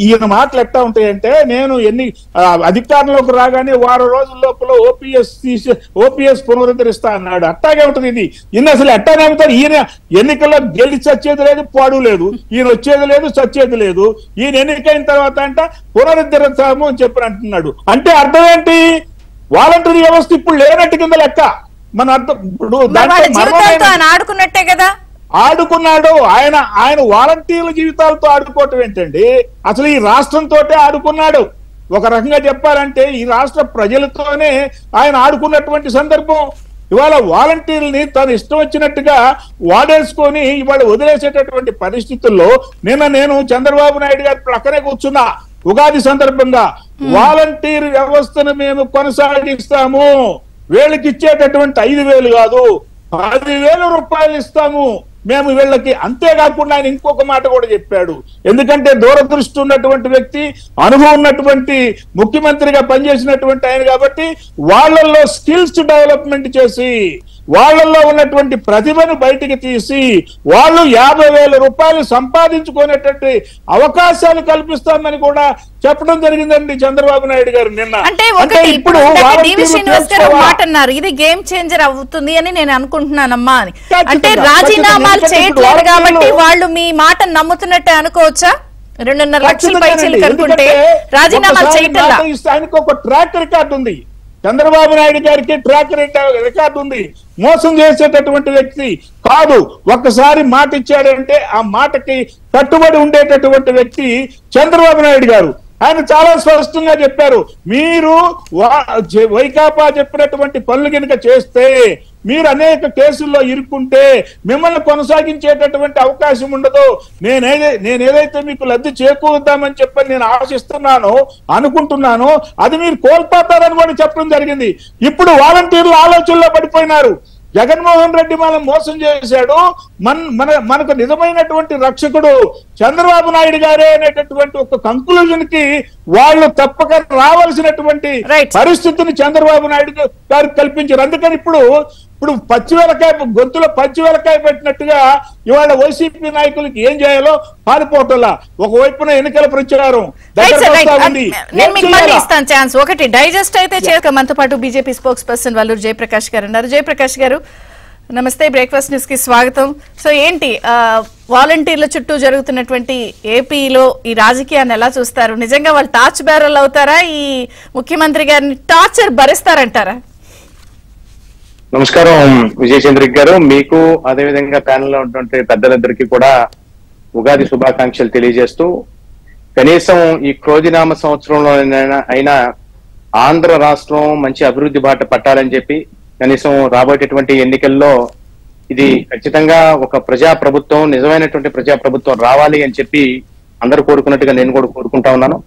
ఈయన మాటలు ఎట్లా ఉంటాయంటే, నేను అధికారంలోకి రాగానే వారం రోజుల లోపల ఓపీఎస్ పునరుద్ధరిస్తా అన్నాడు. అట్టాగే ఉంటుంది ఇది. ఈయన అసలు ఎట్టానే అవుతారు? ఈయన ఎన్నికల్లో గెలిచి చచ్చేది లేదు, పాడు లేదు, ఈయన వచ్చేది లేదు, చచ్చేది లేదు. ఈయన ఎన్నికైన తర్వాత అంట పునరుద్ధరిస్తాము అని చెప్పి అంటున్నాడు. అంటే అర్థం ఏంటి? వాలంటీర్ వ్యవస్థ ఇప్పుడు లేనట్టు కింద లెక్క. మన అర్థం ఇప్పుడు ఆడుకున్నట్టే కదా. ఆడుకున్నాడు ఆయన వాలంటీర్ల జీవితాలతో ఆడుకోవటం ఏంటండి? అసలు ఈ రాష్ట్రంతో ఆడుకున్నాడు. ఒక రకంగా చెప్పాలంటే ఈ రాష్ట్ర ప్రజలతోనే ఆయన ఆడుకున్నటువంటి సందర్భం. ఇవాళ వాలంటీర్లని తను ఇష్టం వచ్చినట్టుగా వాడేసుకొని ఇవాళ వదిలేసేటటువంటి పరిస్థితుల్లో నేను చంద్రబాబు నాయుడు గారి ప్రక్కనే కూర్చున్నా. ఉగాది సందర్భంగా వాలంటీర్ వ్యవస్థను మేము కొనసాగిస్తాము, వీళ్ళకి ఇచ్చేటటువంటి 5,000 కాదు 10,000 రూపాయలు ఇస్తాము మేము వీళ్ళకి. అంతేకాకుండా ఆయన ఇంకొక మాట కూడా చెప్పాడు. ఎందుకంటే దూరదృష్టి ఉన్నటువంటి వ్యక్తి, అనుభవం ఉన్నటువంటి ముఖ్యమంత్రిగా పనిచేసినటువంటి ఆయన కాబట్టి వాళ్ళల్లో స్కిల్స్ డెవలప్మెంట్ చేసి వాళ్ళల్లో ఉన్నటువంటి ప్రతిభను బయటికి తీసి వాళ్ళు 50,000 రూపాయలు సంపాదించుకునేటట్టు అవకాశాలు కల్పిస్తామని కూడా చెప్పడం జరిగిందండి చంద్రబాబు నాయుడు గారు నిన్న. అంటే ఇప్పుడు మాట అన్నారు, ఇది గేమ్ చేంజర్ అవుతుంది అని నేను అనుకుంటున్నానమ్మా అని. అంటే రాజీనామాలు చేయట్లేదు కాబట్టి వాళ్ళు మీ మాట నమ్ముతున్నట్టే అనుకోవచ్చా? 2.5 లక్షల పైచీలు కనుకుంటే రాజీనామాలు చేయటం. ఆయనకు ఒక ట్రాక్ రికార్డు ఉంది, చంద్రబాబు నాయుడు గారికి ట్రాక్ రికార్డు ఉంది. మోసం చేసేటటువంటి వ్యక్తి కాదు. ఒక్కసారి మాట ఇచ్చాడంటే ఆ మాటకి కట్టుబడి ఉండేటటువంటి వ్యక్తి చంద్రబాబు నాయుడు గారు. ఆయన చాలా స్పష్టంగా చెప్పారు, మీరు వైకాపా చెప్పినటువంటి పనులు కనుక చేస్తే, మీరు అనేక కేసుల్లో ఇరుక్కుంటే మిమ్మల్ని కొనసాగించేటటువంటి అవకాశం ఉండదు. నేనేదైతే మీకు లబ్ధి చేకూరుద్దామని చెప్పని నేను ఆశిస్తున్నానో అనుకుంటున్నానో అది మీరు కోల్పోతారని కూడా చెప్పడం జరిగింది. ఇప్పుడు వాలంటీర్లు ఆలోచనలో పడిపోయినారు. జగన్మోహన్ రెడ్డి మనం మోసం చేశాడు, మనకు నిజమైనటువంటి రక్షకుడు చంద్రబాబు నాయుడు గారే అనేటటువంటి ఒక కంక్లూజన్ కి వాళ్ళు తప్పక రావాల్సినటువంటి పరిస్థితిని చంద్రబాబు నాయుడు గారు కల్పించారు. అందుకని ఇప్పుడు గొంతులో పచ్చివెలకాయ పెట్టినట్టుగా ఇవాళ వైసీపీ నాయకులకి ఏం చేయాలో పారిపోవటంలా. ఒకవైపున ఎన్నికల ప్రచారం ఇస్తాను ఛాన్స్. ఒకటి డైజెస్ట్ అయితే చేయక మనతో పాటు BJP spokes person Valluru Jayaprakash గారు ఉన్నారు. జయప్రకాష్ గారు నమస్తే, బ్రేక్ఫాస్ట్ న్యూస్ కి స్వాగతం. సో ఏంటి వాలంటీర్ల చుట్టూ జరుగుతున్నటువంటి ఏపీలో ఈ రాజకీయాన్ని ఎలా చూస్తారు? నిజంగా వాళ్ళు టార్చ్ బేరర్లు అవుతారా? ఈ ముఖ్యమంత్రి గారిని టార్చర్ భరిస్తారంటారా? నమస్కారం విజయచంద్రిక్ గారు, మీకు అదేవిధంగా ప్యానెల్ లో ఉన్నటువంటి పెద్దలందరికీ కూడా ఉగాది శుభాకాంక్షలు తెలియజేస్తూ, కనీసం ఈ క్రోధినామ సంవత్సరంలో అయినా ఆంధ్ర రాష్ట్రం మంచి అభివృద్ధి బాట పట్టాలని చెప్పి, కనీసం రాబోయేటటువంటి ఎన్నికల్లో ఇది ఖచ్చితంగా ఒక ప్రజాప్రభుత్వం, నిజమైనటువంటి ప్రజాప్రభుత్వం రావాలి అని చెప్పి అందరూ కోరుకున్నట్టుగా నేను కూడా కోరుకుంటా ఉన్నాను.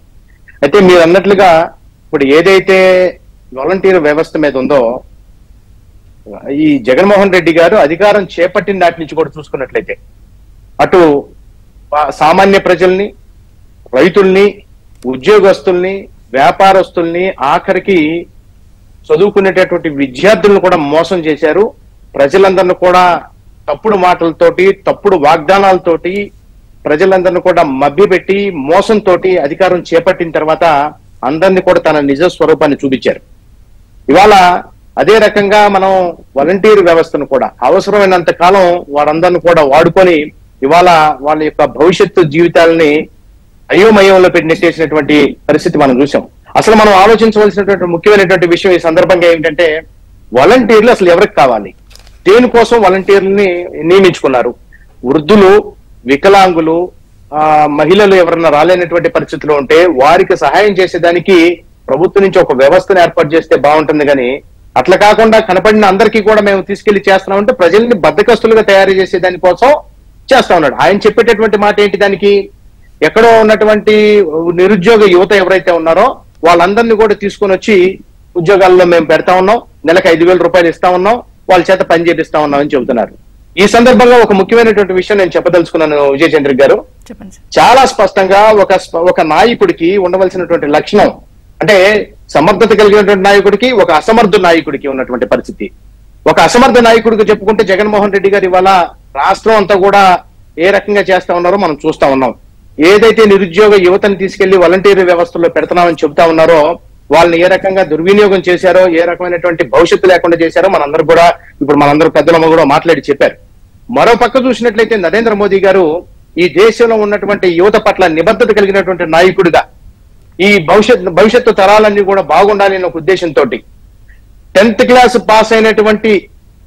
అయితే మీరు అన్నట్లుగా ఇప్పుడు ఏదైతే వాలంటీర్ వ్యవస్థ మీద ఉందో, ఈ జగన్మోహన్ రెడ్డి గారు అధికారం చేపట్టిన నాటి నుంచి కూడా చూసుకున్నట్లయితే అటు సామాన్య ప్రజల్ని, రైతుల్ని, ఉద్యోగస్తుల్ని, వ్యాపారస్తుల్ని, ఆఖరికి చదువుకునేటటువంటి విద్యార్థులను కూడా మోసం చేశారు. ప్రజలందరిని కూడా తప్పుడు మాటలతోటి, తప్పుడు వాగ్దానాలతోటి ప్రజలందరిని కూడా మభ్యపెట్టి మోసంతో అధికారం చేపట్టిన తర్వాత అందరినీ కూడా తన నిజ స్వరూపాన్ని చూపించారు. ఇవాళ అదే రకంగా మనం వాలంటీర్ వ్యవస్థను కూడా అవసరమైనంత కాలం వారందరిని కూడా వాడుకొని ఇవాళ వాళ్ళ యొక్క భవిష్యత్తు జీవితాలని అయోమయంలో పెట్టి నెట్టేసినటువంటి పరిస్థితి మనం చూసాం. అసలు మనం ఆలోచించవలసినటువంటి ముఖ్యమైనటువంటి విషయం ఈ సందర్భంగా ఏంటంటే, వాలంటీర్లు అసలు ఎవరికి కావాలి, దేనికోసం వాలంటీర్లని నియమించుకున్నారు? వృద్ధులు, వికలాంగులు, మహిళలు ఎవరన్నా రాలేనటువంటి పరిస్థితిలో ఉంటే వారికి సహాయం చేసేదానికి ప్రభుత్వం నుంచి ఒక వ్యవస్థను ఏర్పాటు చేస్తే బాగుంటుంది. కానీ అట్లా కాకుండా కనపడిన అందరికీ కూడా మేము తీసుకెళ్లి చేస్తున్నామంటే ప్రజల్ని బద్దకస్తులుగా తయారు చేసే దానికోసం చేస్తా ఉన్నాడు. ఆయన చెప్పేటటువంటి మాట ఏంటి? దానికి ఎక్కడో ఉన్నటువంటి నిరుద్యోగ యువత ఎవరైతే ఉన్నారో వాళ్ళందరినీ కూడా తీసుకొని వచ్చి ఉద్యోగాల్లో మేము పెడతా ఉన్నాం, నెలకు 5,000 రూపాయలు ఇస్తా ఉన్నాం, వాళ్ళ చేత పని చేపిస్తా ఉన్నాం అని చెబుతున్నారు. ఈ సందర్భంగా ఒక ముఖ్యమైనటువంటి విషయం నేను చెప్పదలుచుకున్నాను విజయ్ చంద్ర గారు. చాలా స్పష్టంగా ఒక నాయకుడికి ఉండవలసినటువంటి లక్షణం అంటే సమర్థత కలిగినటువంటి నాయకుడికి, ఒక అసమర్థ నాయకుడికి ఉన్నటువంటి పరిస్థితి. ఒక అసమర్థ నాయకుడికి చెప్పుకుంటే జగన్మోహన్ రెడ్డి గారు ఇవాళ రాష్ట్రం అంతా కూడా ఏ రకంగా చేస్తా ఉన్నారో మనం చూస్తా ఉన్నాం. ఏదైతే నిరుద్యోగ యువతను తీసుకెళ్లి వాలంటీర్ వ్యవస్థలో పెడుతున్నామని చెబుతా ఉన్నారో వాళ్ళని ఏ రకంగా దుర్వినియోగం చేశారో, ఏ రకమైనటువంటి భవిష్యత్తు లేకుండా చేశారో మనందరూ పెద్దలమ్మ కూడా మాట్లాడి చెప్పారు. మరో పక్క చూసినట్లయితే నరేంద్ర మోదీ గారు ఈ దేశంలో ఉన్నటువంటి యువత పట్ల నిబద్ధత కలిగినటువంటి నాయకుడిగా ఈ భవిష్యత్తు తరాలన్నీ కూడా బాగుండాలి అనే ఒక ఉద్దేశంతో 10th క్లాస్ పాస్ అయినటువంటి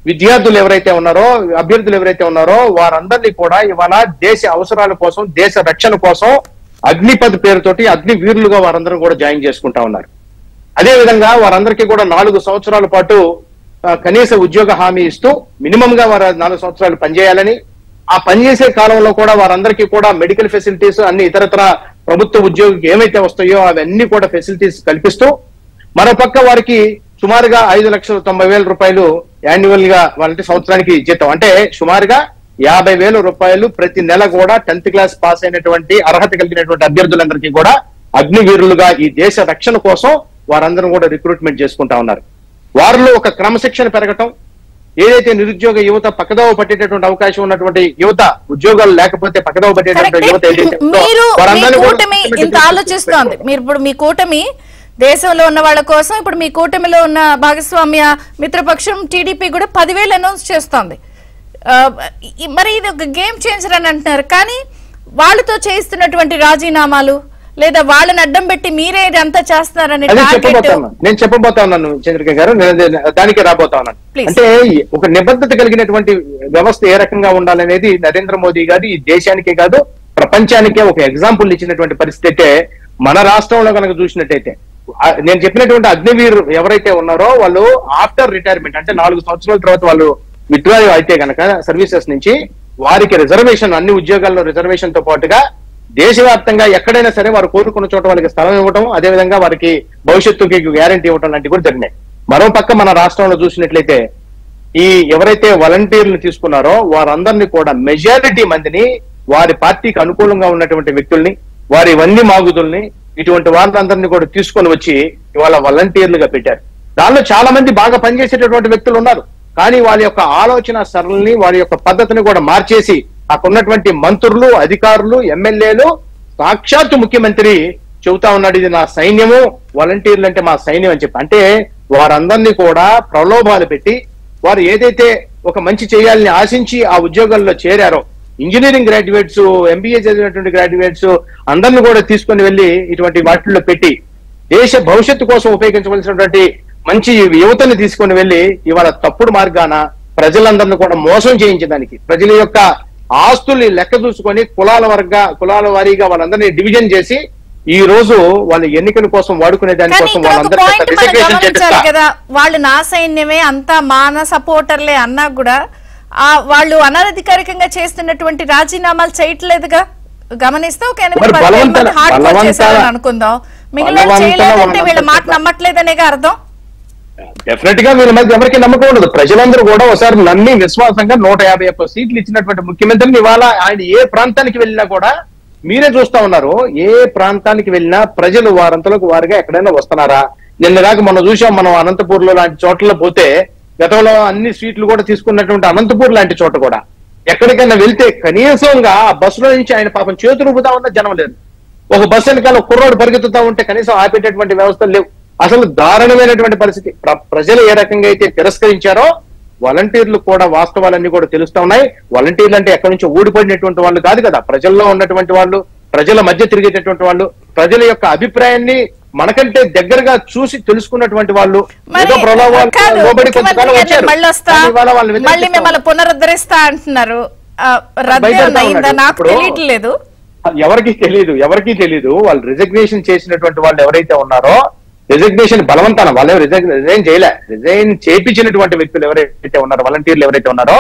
విద్యార్థులు ఎవరైతే ఉన్నారో, అభ్యర్థులు ఎవరైతే ఉన్నారో వారందరినీ కూడా ఇవాళ దేశ అవసరాల కోసం, దేశ రక్షణ కోసం అగ్నిపథ్ పేరుతోటి అగ్ని వీరులుగా వారందరూ కూడా జాయిన్ చేసుకుంటా ఉన్నారు. అదే విధంగా వారందరికీ కూడా 4 సంవత్సరాల పాటు కనీస ఉద్యోగ హామీ ఇస్తూ మినిమం గా వారు 4 సంవత్సరాలు పనిచేయాలని, ఆ పనిచేసే కాలంలో కూడా వారందరికీ కూడా మెడికల్ ఫెసిలిటీస్ అన్ని ఇతరత్ర ప్రభుత్వ ఉద్యోగికి ఏమైతే వస్తాయో అవన్నీ కూడా ఫెసిలిటీస్ కల్పిస్తూ, మరోపక్క వారికి సుమారుగా 5,90,000 రూపాయలు యాన్యువల్ గా వాళ్ళంటే సంవత్సరానికి జీతం, అంటే సుమారుగా 50,000 రూపాయలు ప్రతి నెల కూడా 10th క్లాస్ పాస్ అయినటువంటి అర్హత కలిగినటువంటి అభ్యర్థులందరికీ కూడా అగ్నివీరులుగా ఈ దేశ రక్షణ కోసం వారందరూ కూడా రిక్రూట్మెంట్ చేసుకుంటా ఉన్నారు. వారిలో ఒక క్రమశిక్షణ పెరగటం, ఏదైతే నిరుద్యోగ యువత పక్కదోవ పట్టేటటువంటి అవకాశం ఉన్నటువంటి యువత, ఉద్యోగాలు లేకపోతే పక్కదోవ పట్టేటటువంటి యువత ఏదైతే ఇంత ఆలోచిస్తోంది. మీరు ఇప్పుడు మీ కూటమి దేశంలో ఉన్న వాళ్ళ కోసం, ఇప్పుడు మీ కూటమిలో ఉన్న భాగస్వామ్య మిత్రపక్షం టీడీపీ కూడా 10,000 అనౌన్స్ చేస్తోంది. మరి ఇది ఒక గేమ్ చేంజర్ అని అంటున్నారు, కానీ వాళ్ళతో చేయిస్తున్నటువంటి రాజీనామాలు లేదా వాళ్ళని అడ్డం పెట్టి మీరే ఇదంతా చేస్తున్నారని నేను చెప్పబోతా ఉన్నాను చంద్రిక గారు, దానికి రాబోతా ఉన్నాను. అంటే ఒక నిబద్ధత కలిగినటువంటి వ్యవస్థ ఏ రకంగా ఉండాలనేది నరేంద్ర మోదీ గారు ఈ దేశానికే కాదు ప్రపంచానికే ఒక ఎగ్జాంపుల్ ఇచ్చినటువంటి పరిస్థితి అయితే మన రాష్ట్రంలో కనుక చూసినట్టయితే, నేను చెప్పినటువంటి అగ్నివీర్ ఎవరైతే ఉన్నారో వాళ్ళు ఆఫ్టర్ రిటైర్మెంట్ అంటే 4 సంవత్సరాల తర్వాత వాళ్ళు విత్డ్రా అయితే కనుక సర్వీసెస్ నుంచి వారికి రిజర్వేషన్, అన్ని ఉద్యోగాల్లో రిజర్వేషన్ తో పాటుగా దేశవ్యాప్తంగా ఎక్కడైనా సరే వారు కోరుకున్న చోట వాళ్ళకి స్థలం ఇవ్వడం, అదేవిధంగా వారికి భవిష్యత్తుకి గ్యారంటీ ఇవ్వడం లాంటివి కూడా జరిగినాయి. మరో పక్క మన రాష్ట్రంలో చూసినట్లయితే ఈ ఎవరైతే వాలంటీర్లు తీసుకున్నారో వారందరినీ కూడా మెజారిటీ మందిని వారి పార్టీకి అనుకూలంగా ఉన్నటువంటి వ్యక్తుల్ని, వారి వన్ని మాగుదుల్ని, ఇటువంటి వాళ్ళందరినీ కూడా తీసుకొని వచ్చి ఇవాళ వాలంటీర్లుగా పెట్టారు. దానిలో చాలా మంది బాగా పనిచేసేటటువంటి వ్యక్తులు ఉన్నారు, కానీ వాళ్ళ యొక్క ఆలోచన సరళిని, వారి యొక్క పద్ధతిని కూడా మార్చేసి అక్కడ ఉన్నటువంటి మంత్రులు, అధికారులు, ఎమ్మెల్యేలు, సాక్షాత్తు ముఖ్యమంత్రి చెబుతా ఉన్నాడు ఇది నా సైన్యము, వాలంటీర్లు అంటే మా సైన్యం అని చెప్పి. అంటే వారందరినీ కూడా ప్రలోభాలు పెట్టి వారు ఏదైతే ఒక మంచి చేయాలని ఆశించి ఆ ఉద్యోగాల్లో చేరారో, ఇంజనీరింగ్ గ్రాడ్యుయేట్స్, ఎంబీఏ చదివినటువంటి గ్రాడ్యుయేట్స్ అందరిని కూడా తీసుకొని వెళ్ళి ఇటువంటి వాటిల్లో పెట్టి దేశ భవిష్యత్తు కోసం ఉపయోగించవలసినటువంటి మంచి యువతని తీసుకొని వెళ్ళి ఇవాళ తప్పుడు మార్గాన ప్రజలందరినీ కూడా మోసం చేయించడానికి, ప్రజల యొక్క ఆస్తుల్ని లెక్క చూసుకొని కులాల వారీగా వాళ్ళందరినీ డివిజన్ చేసి ఈ రోజు వాళ్ళ ఎన్నికల కోసం వాడుకునే దానికోసం కదా, వాళ్ళు నా సైన్యమే అంతా మాన సపోర్టర్లే అన్నా కూడా వాళ్ళు అనధికారికంగా చేస్తున్నటువంటి రాజీనామాలు చేయట్లేదుగా. గమనిస్తే ఒక 8 హార్డ్ వర్క్ చేశారని అనుకుందాం, మిగిలిన చేయలేదంటే వీళ్ళ మాట నమ్మట్లేదనేగా అర్థం. డెఫినెట్ గా వీళ్ళ మధ్య ఎవరికి నమ్మకం ఉండదు. ప్రజలందరూ కూడా ఒకసారి నమ్మి విశ్వాసంగా 151 సీట్లు ఇచ్చినటువంటి ముఖ్యమంత్రిని ఇవాళ ఆయన ఏ ప్రాంతానికి వెళ్ళినా కూడా మీరే చూస్తా ఉన్నారు. ఏ ప్రాంతానికి వెళ్ళినా ప్రజలు వారంతలకు వారుగా ఎక్కడైనా వస్తున్నారా? నిన్నగాక మనం చూసాం, మనం అనంతపూర్ లో లాంటి చోట్ల పోతే గతంలో అన్ని సీట్లు కూడా తీసుకున్నటువంటి అనంతపూర్ లాంటి చోట కూడా ఎక్కడికైనా వెళ్తే కనీసంగా ఆ బస్సులో నుంచి ఆయన పాపం చేతులు ఊపుతా ఉన్న జనం లేదు. ఒక బస్సు వెనకాల కుర్రోడు పరిగెత్తుతా ఉంటే కనీసం ఆపేటటువంటి వ్యవస్థలు లేవు. అసలు దారుణమైనటువంటి పరిస్థితి. ప్రజలు ఏ రకంగా అయితే తిరస్కరించారో వాలంటీర్లు కూడా వాస్తవాలన్నీ కూడా తెలుస్తా ఉన్నాయి. వాలంటీర్లు అంటే ఎక్కడి నుంచో ఊడిపడినటువంటి వాళ్ళు కాదు కదా, ప్రజల్లో ఉన్నటువంటి వాళ్ళు, ప్రజల మధ్య తిరిగేటటువంటి వాళ్ళు, ప్రజల యొక్క అభిప్రాయాన్ని మనకంటే దగ్గరగా చూసి తెలుసుకున్నటువంటి వాళ్ళు. పునరుద్ధరిస్తా అంటున్నారు, ఎవరికి తెలియదు. వాళ్ళు రిజగ్నేషన్ చేసినటువంటి వాళ్ళు ఎవరైతే ఉన్నారో, రిజగ్నేషన్ బలవంతాన వాళ్ళు రిజైన్ చేయలే, రిజైన్ చేయించినటువంటి వ్యక్తులు ఎవరైతే ఉన్నారో, వాలంటీర్లు ఎవరైతే ఉన్నారో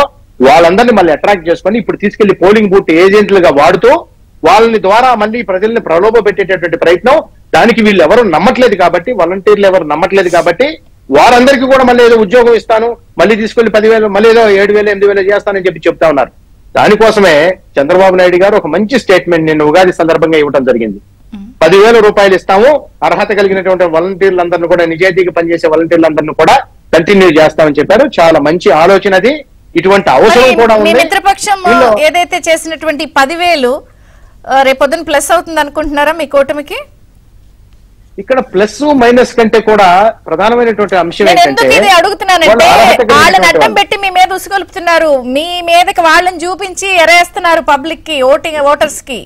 వాళ్ళందరినీ మళ్ళీ అట్రాక్ట్ చేసుకొని ఇప్పుడు తీసుకెళ్లి పోలింగ్ బూత్ ఏజెంట్లుగా వాడుతూ వాళ్ళని ద్వారా మళ్ళీ ప్రజల్ని ప్రలోభ పెట్టేటటువంటి ప్రయత్నం, దానికి వీళ్ళు ఎవరు నమ్మట్లేదు కాబట్టి, వాలంటీర్లు ఎవరు నమ్మట్లేదు కాబట్టి వారందరికీ కూడా మళ్ళీ ఏదో ఉద్యోగం ఇస్తాను, మళ్ళీ తీసుకెళ్లి 10,000, మళ్ళీ ఏదో 7,000 8,000 చేస్తానని చెప్తా ఉన్నారు. దానికోసమే చంద్రబాబు నాయుడు గారు ఒక మంచి స్టేట్మెంట్ నిన్న ఉగాది సందర్భంగా ఇవ్వడం జరిగింది. 10,000 రూపాయలు ఇస్తాము, అర్హత కలిగినటువంటి వాలంటీర్లందరినీ కూడా, నిజాయితీగా పనిచేసే వాలంటీర్లందరినీ కూడా కంటిన్యూ చేస్తామని చెప్పారు. చాలా మంచి ఆలోచన అది. ఇటువంటి అవసరం కూడా ఉంది. మిత్రపక్షం ఏదైతే చేసినటువంటి 10,000 రేపొద్దున ప్లస్ అవుతుంది అనుకుంటున్నారా మీ కూటమికి? ఇక్కడ ప్లస్ మైనస్ కంటే కూడా ప్రధానమైనటువంటి అంశం ఏంటంటే, అడుగుతున్నానంటే వాళ్ళని అడ్డం పెట్టి మీ మీద ఉసుగొలుపుతున్నారు, మీ మీదకి వాళ్ళని చూపించి ఎరేస్తున్నారు పబ్లిక్ కి, ఓటర్స్ కి.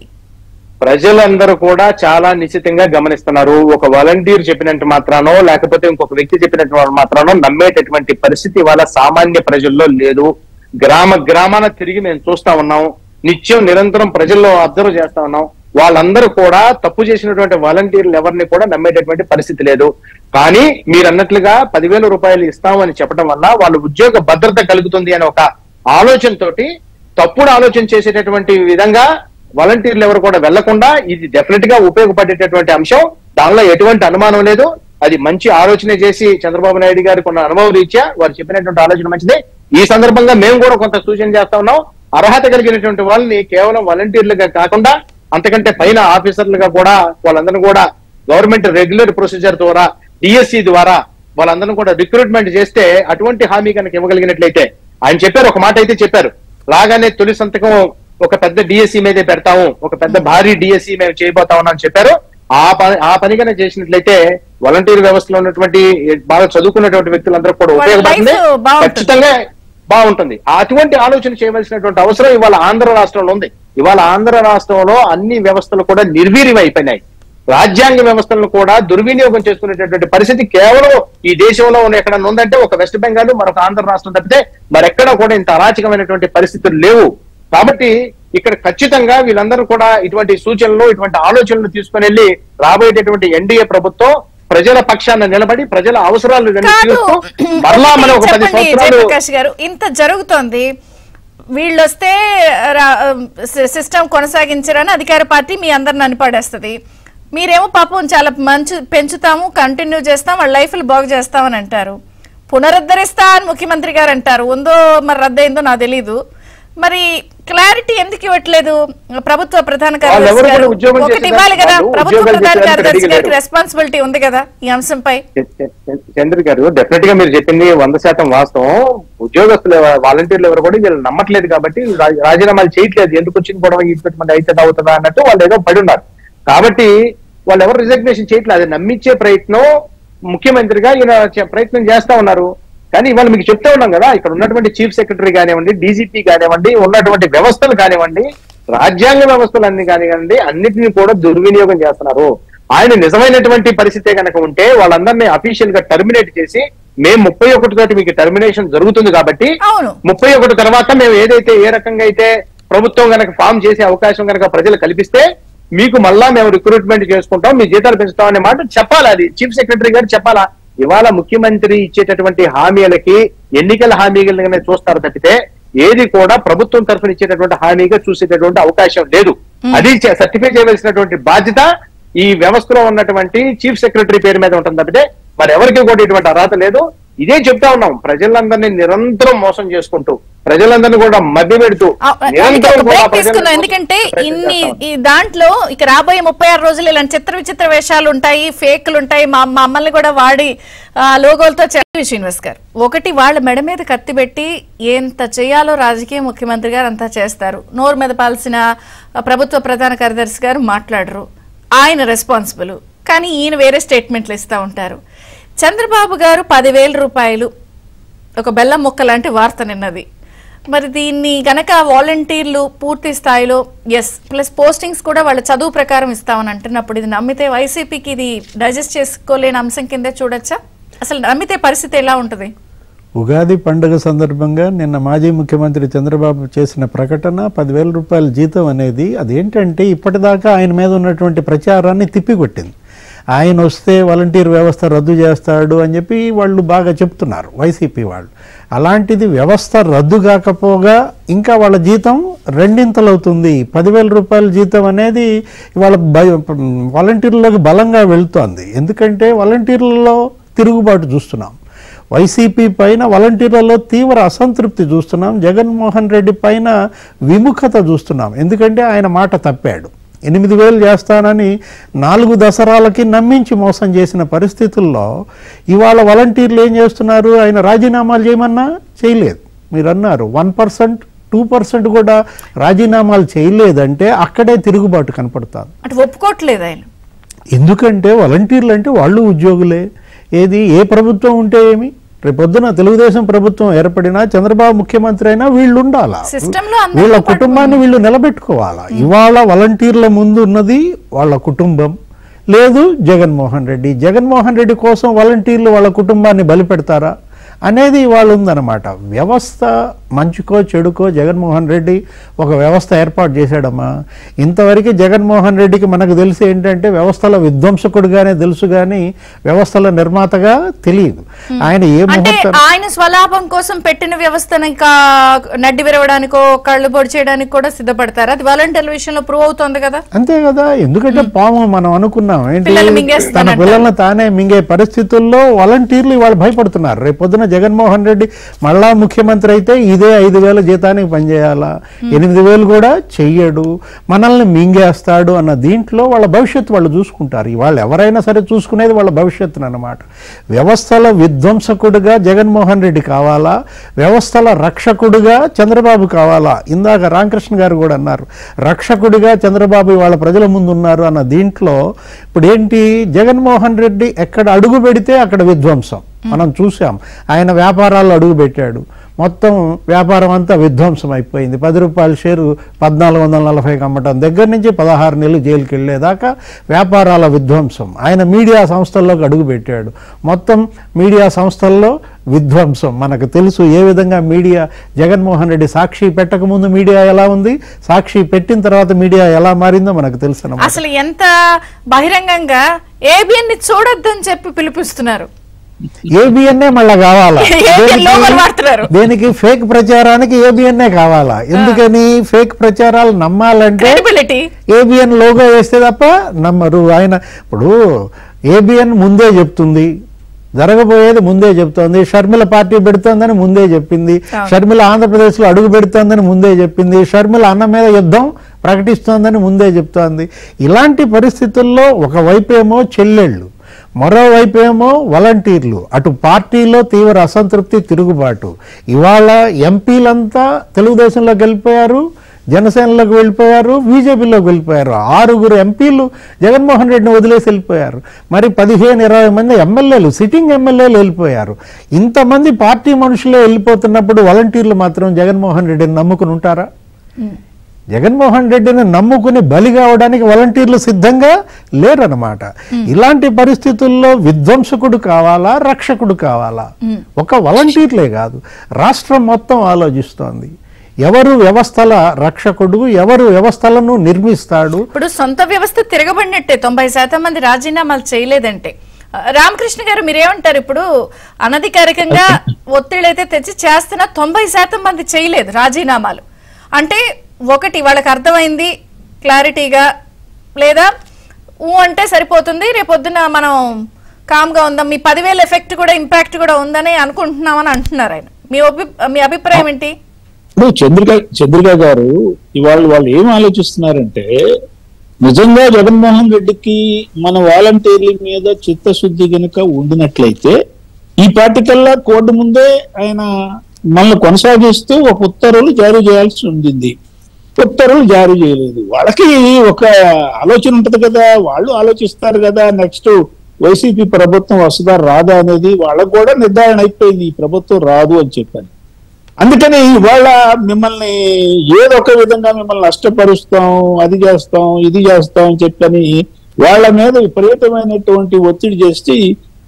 ప్రజలందరూ కూడా చాలా నిశ్చితంగా గమనిస్తున్నారు. ఒక వాలంటీర్ చెప్పినట్టు మాత్రానో లేకపోతే ఇంకొక వ్యక్తి చెప్పినట్టు మాత్రానో నమ్మేటటువంటి పరిస్థితి వాళ్ళ సామాన్య ప్రజల్లో లేదు. గ్రామాన తిరిగి మేము చూస్తా ఉన్నాం, నిత్యం నిరంతరం ప్రజల్లో అబ్జర్వ్ చేస్తా ఉన్నాం. వాళ్ళందరూ కూడా తప్పు చేసినటువంటి వాలంటీర్లు ఎవరిని కూడా నమ్మేటటువంటి పరిస్థితి లేదు. కానీ మీరు అన్నట్లుగా 10,000 రూపాయలు ఇస్తామని చెప్పడం వల్ల వాళ్ళు ఉద్యోగ భద్రత కలుగుతుంది అనే ఒక ఆలోచనతోటి తప్పుడు ఆలోచన చేసేటటువంటి విధంగా వాలంటీర్లు ఎవరు కూడా వెళ్లకుండా, ఇది డెఫినెట్ గా ఉపయోగపడేటటువంటి అంశం, దానిలో ఎటువంటి అనుమానం లేదు. అది మంచి ఆలోచన చేసి చంద్రబాబు నాయుడు గారు కొన్ని అనుభవం రీత్యా వారు చెప్పినటువంటి ఆలోచన మంచిదే. ఈ సందర్భంగా మేము కూడా కొంత సూచన చేస్తా ఉన్నాం. అర్హత కలిగినటువంటి వాళ్ళని కేవలం వాలంటీర్లుగా కాకుండా అంతకంటే పైన ఆఫీసర్లుగా కూడా వాళ్ళందరూ కూడా గవర్నమెంట్ రెగ్యులర్ ప్రొసీజర్ ద్వారా, డిఎస్సి ద్వారా వాళ్ళందరూ కూడా రిక్రూట్మెంట్ చేస్తే అటువంటి హామీ కనుక ఇవ్వగలిగినట్లయితే, ఆయన చెప్పారు, ఒక మాట అయితే చెప్పారు, రాగానే తొలి సంతకం ఒక పెద్ద డిఎస్సి మీదే పెడతాము, ఒక పెద్ద భారీ డిఎస్సి మేము చేయబోతా ఉన్నామని చెప్పారు. ఆ పనిగానే చేసినట్లయితే వాలంటీర్ వ్యవస్థలో ఉన్నటువంటి బాగా చదువుకున్నటువంటి వ్యక్తులందరూ కూడా ఉపయోగపడుతుంది, ఖచ్చితంగా బాగుంటుంది. అటువంటి ఆలోచన చేయవలసినటువంటి అవసరం ఇవాళ ఆంధ్ర రాష్ట్రంలో ఉంది. ఇవాళ ఆంధ్ర రాష్ట్రంలో అన్ని వ్యవస్థలు కూడా నిర్వీర్యం అయిపోయినాయి. రాజ్యాంగ వ్యవస్థలను కూడా దుర్వినియోగం చేసుకునేటటువంటి పరిస్థితి కేవలం ఈ దేశంలో ఎక్కడన్నా ఉందంటే ఒక వెస్ట్ బెంగాల్, మరొక ఆంధ్ర రాష్ట్రం తప్పితే మరెక్కడా కూడా ఇంత అరాచకమైనటువంటి పరిస్థితులు లేవు. కాబట్టి ఇక్కడ ఖచ్చితంగా వీళ్ళందరూ కూడా ఇటువంటి సూచనలు, ఇటువంటి ఆలోచనలు తీసుకుని వెళ్ళి రాబోయేటటువంటి ఎన్డీఏ ప్రభుత్వం ప్రజల పక్షాన నిలబడి ప్రజల అవసరాలు మరలా మనం ఒక 10 సంవత్సరాలు. ప్రకాష్ గారు, ఇంత జరుగుతోంది, వీళ్ళు వస్తే సిస్టమ్ కొనసాగించారని అధికార పార్టీ మీ అందరిని అనిపాడేస్తుంది. మీరేమో పాపం చాలా మంచి పెంచుతాము, కంటిన్యూ చేస్తాం, వాళ్ళ లైఫ్లు బాగు చేస్తామని అంటారు. పునరుద్ధరిస్తా అని ముఖ్యమంత్రి గారు అంటారు. ఉందో మరి రద్దయిందో నాకు తెలీదు. మరి క్లారిటీ ఎందుకు ఇవ్వట్లేదు ప్రభుత్వ ప్రధాన కార్యదర్శి గారు? ఒకటి ఇవ్వాలి కదా, ప్రభుత్వ ప్రధాన కార్యదర్శి గారికి రెస్పాన్సిబిలిటీ ఉంది కదా ఈ అంశంపై. చంద్ర గారు, డెఫినెట్ గా మీరు చెప్పింది 100% వాస్తవం. ఉద్యోగస్తులు, వాలంటీర్లు ఎవరు కూడా వీళ్ళు నమ్మట్లేదు కాబట్టి రాజీనామాలు చేయట్లేదు. ఎందుకు వచ్చింది కూడా ఇటువంటి అయితే అవుతుందా అన్నట్టు వాళ్ళు ఏదో పడి ఉన్నారు. కాబట్టి వాళ్ళు ఎవరు రిజగ్నేషన్ చేయట్లేదు. అది నమ్మించే ప్రయత్నం ముఖ్యమంత్రిగా ఈయన ప్రయత్నం చేస్తా ఉన్నారు. కానీ ఇవాళ మీకు చెప్తా ఉన్నాం కదా, ఇక్కడ ఉన్నటువంటి చీఫ్ సెక్రటరీ కానివ్వండి, డీజీపీ కానివ్వండి, ఉన్నటువంటి వ్యవస్థలు కానివ్వండి, రాజ్యాంగ వ్యవస్థలన్నీ కానివ్వండి, అన్నిటినీ కూడా దుర్వినియోగం చేస్తున్నారు. ఆయన నిజమైనటువంటి పరిస్థితే కనుక ఉంటే వాళ్ళందరినీ అఫీషియల్ గా టర్మినేట్ చేసి, మేము 31 తోటి మీకు టర్మినేషన్ జరుగుతుంది కాబట్టి 31 తర్వాత మేము ఏదైతే ఏ రకంగా అయితే ప్రభుత్వం కనుక ఫామ్ చేసే అవకాశం కనుక ప్రజలు కల్పిస్తే మీకు మళ్ళా మేము రిక్రూట్మెంట్ చేసుకుంటాం, మీ జీతాలు పెంచుతాం అనే మాట చెప్పాలి. అది చీఫ్ సెక్రటరీ గారు చెప్పాలా. ఇవాళ ముఖ్యమంత్రి ఇచ్చేటటువంటి హామీలకి ఎన్నికల హామీలుగానే చూస్తారు తప్పితే ఏది కూడా ప్రభుత్వం తరఫున ఇచ్చేటటువంటి హామీగా చూసేటటువంటి అవకాశం లేదు. అది సర్టిఫై చేయవలసినటువంటి బాధ్యత ఈ వ్యవస్థలో ఉన్నటువంటి చీఫ్ సెక్రటరీ పేరు మీద ఉంటుంది తప్పితే మరి ఎవరికి కూడా ఇటువంటి అర్హత లేదు. ఇదే చెప్తా ఉన్నాం, ప్రజలందరినీ నిరంతరం మోసం చేసుకుంటూ, ప్రజలందరినీ కూడా మధ్య పెడుతూ ఎందుకంటే ఈ దాంట్లో ఇక రాబోయే 36 రోజులు ఇలాంటి చిత్ర విచిత్ర వేషాలు ఉంటాయి, ఫేక్లు ఉంటాయి. మమ్మల్ని కూడా వాడి లోగోలతో శ్రీనివాస్ గారు, ఒకటి వాళ్ళ మెడ మీద కత్తి పెట్టి ఎంత చేయాలో రాజకీయ ముఖ్యమంత్రి గారు అంతా చేస్తారు. నోరు మీద పాల్సిన ప్రభుత్వ ప్రధాన కార్యదర్శి గారు మాట్లాడరు, ఆయన రెస్పాన్సిబుల్. కానీ ఈయన వేరే స్టేట్మెంట్లు ఇస్తూ ఉంటారు. చంద్రబాబు గారు 10,000 రూపాయలు ఒక బెల్లం ముక్క లాంటి వార్త నిన్నది. మరి దీన్ని గనక వాలంటీర్లు పూర్తి స్థాయిలో ప్లస్ పోస్టింగ్స్ కూడా వాళ్ళ చదువు ప్రకారం ఇస్తామని అంటున్నప్పుడు ఇది నమ్మితే వైసీపీకి ఇది డైజెస్ట్ చేసుకోలేని అంశం కిందే చూడొచ్చా? అసలు నమ్మితే పరిస్థితి ఎలా ఉంటుంది? ఉగాది పండుగ సందర్భంగా నిన్న మాజీ ముఖ్యమంత్రి చంద్రబాబు చేసిన ప్రకటన 10,000 రూపాయల జీతం అనేది అదేంటంటే ఇప్పటిదాకా ఆయన మీద ఉన్నటువంటి ప్రచారాన్ని తిప్పికొట్టింది. ఆయన వస్తే వాలంటీర్ వ్యవస్థ రద్దు చేస్తాడు అని చెప్పి వాళ్ళు బాగా చెప్తున్నారు వైసీపీ వాళ్ళు. అలాంటిది వ్యవస్థ రద్దు కాకపోగా ఇంకా వాళ్ళ జీతం రెండింతలవుతుంది. 10,000 రూపాయల జీతం అనేది వాళ్ళ వాలంటీర్లకు బలంగా వెళుతోంది. ఎందుకంటే వాలంటీర్లలో తిరుగుబాటు చూస్తున్నాం, వైసీపీ పైన వాలంటీర్లలో తీవ్ర అసంతృప్తి చూస్తున్నాం, జగన్మోహన్ రెడ్డి పైన విముఖత చూస్తున్నాం. ఎందుకంటే ఆయన మాట తప్పాడు. 8,000 చేస్తానని 4 దసరాలకి నమ్మించి మోసం చేసిన పరిస్థితుల్లో ఇవాళ వాలంటీర్లు ఏం చేస్తున్నారు? ఆయన రాజీనామాలు చేయమన్నా చేయలేదు. మీరు అన్నారు 1%, 2% కూడా రాజీనామాలు చేయలేదంటే అక్కడే తిరుగుబాటు కనపడుతుంది. అంటే ఒప్పుకోవట్లేదు ఆయన. ఎందుకంటే వాలంటీర్లు అంటే వాళ్ళు ఉద్యోగులే. ఏది ఏ ప్రభుత్వం ఉంటే ఏమి, రేపొద్దున తెలుగుదేశం ప్రభుత్వం ఏర్పడినా చంద్రబాబు ముఖ్యమంత్రి అయినా వీళ్ళు ఉండాలా, వీళ్ళ కుటుంబాన్ని వీళ్ళు నిలబెట్టుకోవాలా. ఇవాళ వాలంటీర్ల ముందు ఉన్నది వాళ్ళ కుటుంబం, లేదు జగన్మోహన్ రెడ్డి. జగన్మోహన్ రెడ్డి కోసం వాలంటీర్లు వాళ్ళ కుటుంబాన్ని బలిపెడతారా అనేది వాళ్ళు ఉందన్నమాట. వ్యవస్థ మంచుకో చెడుకో జగన్మోహన్ రెడ్డి ఒక వ్యవస్థ ఏర్పాటు చేశాడమ్మా. ఇంతవరకు జగన్మోహన్ రెడ్డికి మనకు తెలిసి ఏంటంటే వ్యవస్థల విధ్వంసకుడుగానే తెలుసు, కానీ వ్యవస్థల నిర్మాతగా తెలియదు. ఆయన ఆయన స్వలాభం కోసం పెట్టిన వ్యవస్థను ఇంకా నడ్డి విరవడానికో కళ్ళు పొడి చేయడానికి కూడా సిద్ధపడతారు. అది వాలంటీర్ల విషయంలో ప్రూవ్ అవుతుంది కదా. అంతే కదా. ఎందుకంటే పాము మనం అనుకున్నాం ఏంటి, తన పిల్లల్ని తానే మింగే పరిస్థితుల్లో వాలంటీర్లు ఇవాళ భయపడుతున్నారు. రేపొద్దున జగన్మోహన్ రెడ్డి మళ్ళా ముఖ్యమంత్రి అయితే ఇదే 5,000 జీతానికి పనిచేయాలా, 8,000 కూడా చెయ్యడు, మనల్ని మింగేస్తాడు అన్న దీంట్లో వాళ్ళ భవిష్యత్తు వాళ్ళు చూసుకుంటారు. వాళ్ళు ఎవరైనా సరే చూసుకునేది వాళ్ళ భవిష్యత్తును అన్నమాట. వ్యవస్థల విధ్వంసకుడుగా జగన్మోహన్ రెడ్డి కావాలా, వ్యవస్థల రక్షకుడుగా చంద్రబాబు కావాలా? ఇందాక రామకృష్ణ గారు కూడా అన్నారు, రక్షకుడిగా చంద్రబాబు వాళ్ళ ప్రజల ముందు ఉన్నారు అన్న దీంట్లో ఇప్పుడు ఏంటి, జగన్మోహన్ రెడ్డి ఎక్కడ అడుగు పెడితే అక్కడ విధ్వంసం మనం చూసాం. ఆయన వ్యాపారాల్లో అడుగు పెట్టాడు, మొత్తం వ్యాపారం అంతా విధ్వంసం అయిపోయింది. 10 రూపాయల షేరు 1,440 అమ్మటం దగ్గర నుంచి 16 నెలలు జైలుకి వెళ్ళేదాకా వ్యాపారాల విధ్వంసం. ఆయన మీడియా సంస్థల్లోకి అడుగు పెట్టాడు, మొత్తం మీడియా సంస్థల్లో విధ్వంసం. మనకు తెలుసు ఏ విధంగా మీడియా, జగన్మోహన్ రెడ్డి సాక్షి పెట్టకముందు మీడియా ఎలా ఉంది, సాక్షి పెట్టిన తర్వాత మీడియా ఎలా మారిందో మనకు తెలుసు. అసలు ఎంత బహిరంగంగా ఏబిఎన్ ని చూడొద్దని చెప్పి పిలిపిస్తున్నారు. ఏబిఎన్ఏ మళ్ళా కావాలా? దేనికి? ఫేక్ ప్రచారానికి ఏబిఎన్ఏ కావాలా? ఎందుకని? ఫేక్ ప్రచారాలు నమ్మాలంటే ఏబిఎన్ లోగో వేస్తే తప్ప నమ్మరు. ఆయన ఇప్పుడు ఏబిఎన్ ముందే చెప్తుంది, జరగబోయేది ముందే చెప్తోంది. షర్మిల పార్టీ పెడుతోందని ముందే చెప్పింది, షర్మిల ఆంధ్రప్రదేశ్లో అడుగు పెడుతోందని ముందే చెప్పింది, షర్మిల అన్న మీద యుద్ధం ప్రకటిస్తోందని ముందే చెప్తోంది. ఇలాంటి పరిస్థితుల్లో ఒకవైపేమో చెల్లెళ్ళు, మరోవైపు ఏమో వాలంటీర్లు, అటు పార్టీలో తీవ్ర అసంతృప్తి, తిరుగుబాటు. ఇవాళ ఎంపీలంతా తెలుగుదేశంలోకి వెళ్ళిపోయారు, జనసేనలోకి వెళ్ళిపోయారు, బీజేపీలోకి వెళ్ళిపోయారు. 6 ఎంపీలు జగన్మోహన్ రెడ్డిని వదిలేసి వెళ్ళిపోయారు. మరి 15-20 మంది ఎమ్మెల్యేలు, సిట్టింగ్ ఎమ్మెల్యేలు వెళ్ళిపోయారు. ఇంతమంది పార్టీ మనుషులే వెళ్ళిపోతున్నప్పుడు వాలంటీర్లు మాత్రం జగన్మోహన్ రెడ్డిని నమ్ముకుని ఉంటారా? జగన్మోహన్ రెడ్డిని నమ్ముకుని బలి కావడానికి వాలంటీర్లు సిద్ధంగా లేరన్నమాట. ఇలాంటి పరిస్థితుల్లో విధ్వంసకుడు కావాలా, రక్షకుడు కావాలా? ఒక వాలంటీర్లే కాదు, రాష్ట్రం మొత్తం ఆలోచిస్తోంది. ఎవరు వ్యవస్థల రక్షకుడు, ఎవరు వ్యవస్థలను నిర్మిస్తాడు? ఇప్పుడు సొంత వ్యవస్థ తిరగబడినట్టే 90% మంది రాజీనామాలు చేయలేదంటే. రామకృష్ణ గారు మీరేమంటారు? ఇప్పుడు అనధికారికంగా ఒత్తిడి అయితే తెచ్చి చేస్తున్న 90% మంది చేయలేదు రాజీనామాలు అంటే, ఒకటి వాళ్ళకి అర్థమైంది క్లారిటీగా, లేదా అంటే సరిపోతుంది, రేపొద్దున మనం కామ్గా ఉందాం, మీ 10,000 ఎఫెక్ట్ కూడా ఇంపాక్ట్ కూడా ఉందని అనుకుంటున్నామని అంటున్నారు ఆయన. మీ అభిప్రాయం ఏంటి? ఇప్పుడు చంద్రిక గారు ఇవాళ వాళ్ళు ఏం ఆలోచిస్తున్నారంటే, నిజంగా జగన్మోహన్ రెడ్డికి మన వాలంటీర్ల మీద చిత్తశుద్ధి కనుక ఉండినట్లయితే ఈ పార్టీకల్లా కోర్టు ముందే ఆయన మనల్ని కొనసాగిస్తూ ఒక ఉత్తర్వులు జారీ చేయాల్సి ఉండింది. ఉత్తర్వులు జారీ చేయలేదు. వాళ్ళకి ఒక ఆలోచన ఉంటది కదా, వాళ్ళు ఆలోచిస్తారు కదా, నెక్స్ట్ వైసీపీ ప్రభుత్వం వస్తుందా రాదా అనేది వాళ్ళకు కూడా నిర్ధారణ అయిపోయింది, ఈ ప్రభుత్వం రాదు అని చెప్పాను. అందుకని ఇవాళ మిమ్మల్ని ఏదో ఒక విధంగా మిమ్మల్ని నష్టపరుస్తాం, అది చేస్తాం, ఇది చేస్తాం అని చెప్పని వాళ్ళ మీద విపరీతమైనటువంటి ఒత్తిడి చేసి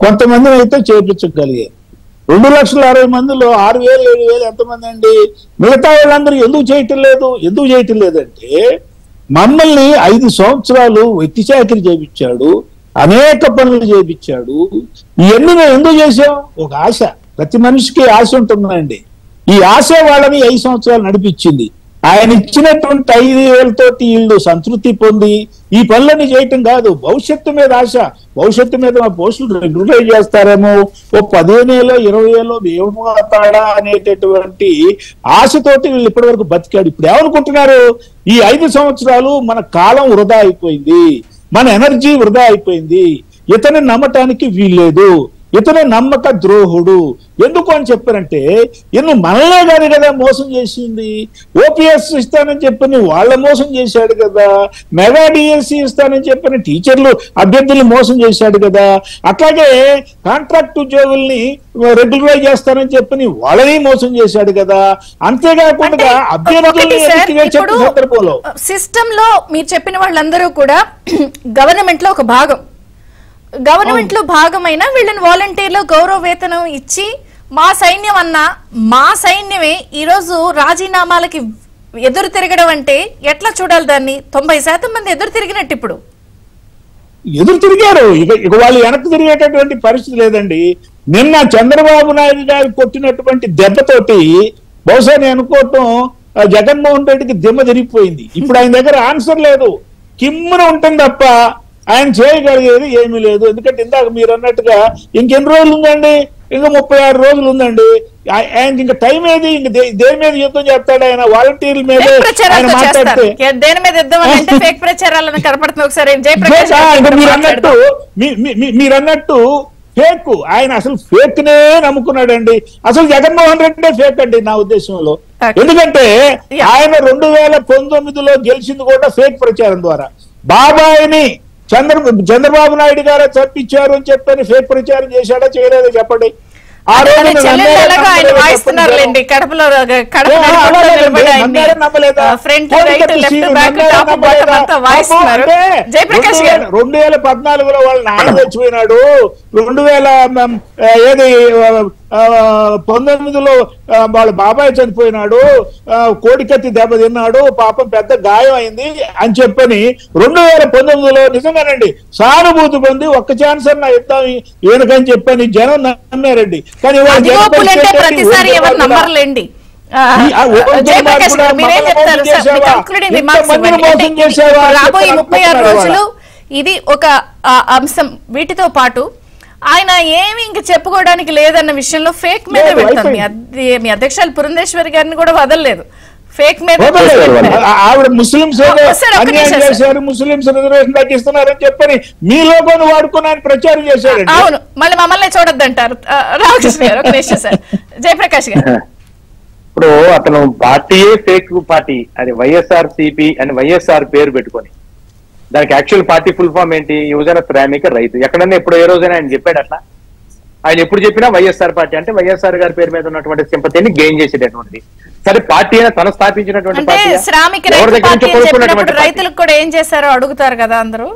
కొంతమందిని అయితే చేర్పించగలిగారు. 2,60,000 మందిలో 6,000, 7,000 ఎంతమంది అండి? మిగతా వాళ్ళందరూ ఎందుకు చేయటం లేదంటే, మమ్మల్ని 5 సంవత్సరాలు వెట్టి చాకిరీ చేయించాడు, అనేక పనులు చేయించాడు. ఇవన్నీ మేము ఎందుకు చేసాం? ఒక ఆశ, ప్రతి మనిషికి ఆశ ఉంటుందండి. ఈ ఆశ వాళ్ళని 5 సంవత్సరాలు నడిపించింది. ఆయన ఇచ్చినటువంటి 5 ఏళ్ళతోటి వీళ్ళు సంతృప్తి పొంది ఈ పనులన్నీ చేయటం కాదు, భవిష్యత్తు మీద ఆశ. భవిష్యత్తు మీద మా పోస్టులు రెగ్యులరైజ్ చేస్తారేమో, ఓ 15 ఏళ్ళో 20 ఏళ్ళో ఏమవుతాడా అనేటటువంటి ఆశతోటి వీళ్ళు ఇప్పటి వరకు బతికాడు. ఇప్పుడు ఏమనుకుంటున్నారు? ఈ 5 సంవత్సరాలు మన కాలం వృధా అయిపోయింది, మన ఎనర్జీ వృధా అయిపోయింది, ఇతని నమ్మటానికి వీల్లేదు, ఇతను నమ్మక ద్రోహుడు. ఎందుకు అని చెప్పారంటే, ఇನ್ನು మనలే కాదు కదా మోసం చేసింది. ఓపీఎస్ ఇస్తానని చెప్పని వాళ్ళ మోసం చేశాడు కదా, మెగా డిఎస్సి ఇస్తానని చెప్పని టీచర్లు అభ్యర్థులు మోసం చేశాడు కదా, అట్లాగే కాంట్రాక్ట్ ఉద్యోగుల్ని రెగ్యులరైజ్ చేస్తానని చెప్పని వాళ్ళని మోసం చేశాడు కదా. అంతేకాకుండా అభ్యర్థుల్ని సందర్భంలో సిస్టమ్ లో మీరు చెప్పిన వాళ్ళందరూ కూడా గవర్నమెంట్ లో ఒక భాగం, గవర్నమెంట్ లో భాగమైన వీళ్ళని వాలంటీర్లు గౌరవ వేతనం ఇచ్చి మా సైన్యం అన్నా, మా సైన్యమే ఈరోజు రాజీనామాలకి ఎదురు తిరగడం అంటే ఎట్లా చూడాలి దాన్ని? 90% మంది ఎదురు తిరిగినట్టు ఇప్పుడు ఎదురు తిరిగారు. ఇక వాళ్ళు వెనక్కి తిరిగేటటువంటి పరిస్థితి లేదండి. నిన్న చంద్రబాబు నాయుడు గారు కొట్టినటువంటి దెబ్బతోటి బహుశా నేను అనుకోవటం జగన్మోహన్ రెడ్డికి దిమ్మ తిరిగిపోయింది. ఇప్పుడు ఆయన దగ్గర ఆన్సర్ లేదు, కిమ్మున ఉంటుంది తప్ప ఆయన చేయగలిగేది ఏమీ లేదు. ఎందుకంటే ఇందాక మీరు అన్నట్టుగా ఇంకెన్ని రోజులు ఉందండి? ఇంకా 36 రోజులు ఉందండి. ఆయనకి ఇంకా టైం ఏది? ఇంక దేని మీద యుద్ధం చేస్తాడు ఆయన? వాలంటీర్ల మీద ఆయన మాట్లాడితే మీరు అన్నట్టు ఫేక్. ఆయన అసలు ఫేక్ నే నమ్ముకున్నాడండి. అసలు జగన్మోహన్ రెడ్డి ఫేక్ అండి నా ఉద్దేశంలో. ఎందుకంటే ఆయన 2019లో గెలిచింది కూడా ఫేక్ ప్రచారం ద్వారా. బాబాయిని చంద్రబాబు నాయుడు గారే చంపించారు అని చెప్పని ఫేక్ ప్రచారం చేశాడా చేయలేదో చెప్పండి. ఆ రోజు జయప్రకాష్ 2014లో వాళ్ళ నాన్న చచ్చిపోయినాడు, 2019లో వాళ్ళ బాబాయ్ చనిపోయినాడు, కోడికత్తి దెబ్బ తిన్నాడు, పాపం పెద్ద గాయం అయింది అని చెప్పని 2019లో నిజంగానండి సానుభూతి పొంది ఒక్క ఛాన్స్ అన్న ఇద్దాం ఈయనకని చెప్పని జనం నమ్మారండి. కానీ ప్రతిసారి ఎవరు నమ్మర్లేండి. రాబోయే 36 రోజులు ఇది ఒక అంశం. వీటితో పాటు ఆయన ఏమి ఇంక చెప్పుకోవడానికి లేదన్న విషయంలో ఫేక్ మీద పెడతాం. మీ అధ్యక్షులు పురంధేశ్వరి గారిని కూడా వదలలేదు ఫేక్ మీద. ఆవిడ ముస్లింస్ ముస్లింస్ రిజర్వేషన్ తగ్గిస్తున్నారని చెప్పని మీ లోగోను వాడుకుని ప్రచారం చేశారు. అవును, మళ్ళీ మమ్మల్ని చూడొద్దంటారు. రామకృష్ణ గారు ఒక నిమిషం సార్. జయప్రకాష్ గారు, ఇప్పుడు అతను పార్టీయే ఫేక్ పార్టీ, అది వైఎస్ఆర్సీపీ అని వైఎస్ఆర్ పేరు పెట్టుకొని, దానికి యాక్చువల్ పార్టీ ఫుల్ ఫామ్ ఏంటి? యువజన శ్రామిక రైతు. ఎక్కడన్నా ఎప్పుడు ఏ రోజైనా ఆయన చెప్పాడు అట్లా? ఆయన ఎప్పుడు చెప్పినా వైఎస్ఆర్ పార్టీ అంటే వైఎస్ఆర్ గారి పేరు మీద ఉన్నటువంటి సింపతిని గెయిన్ చేసేటటువంటిది. సరే, పార్టీ అయినా తన స్థాపించినటువంటి రైతులకు కూడా ఏం చేశారో అడుగుతారు కదా అందరూ.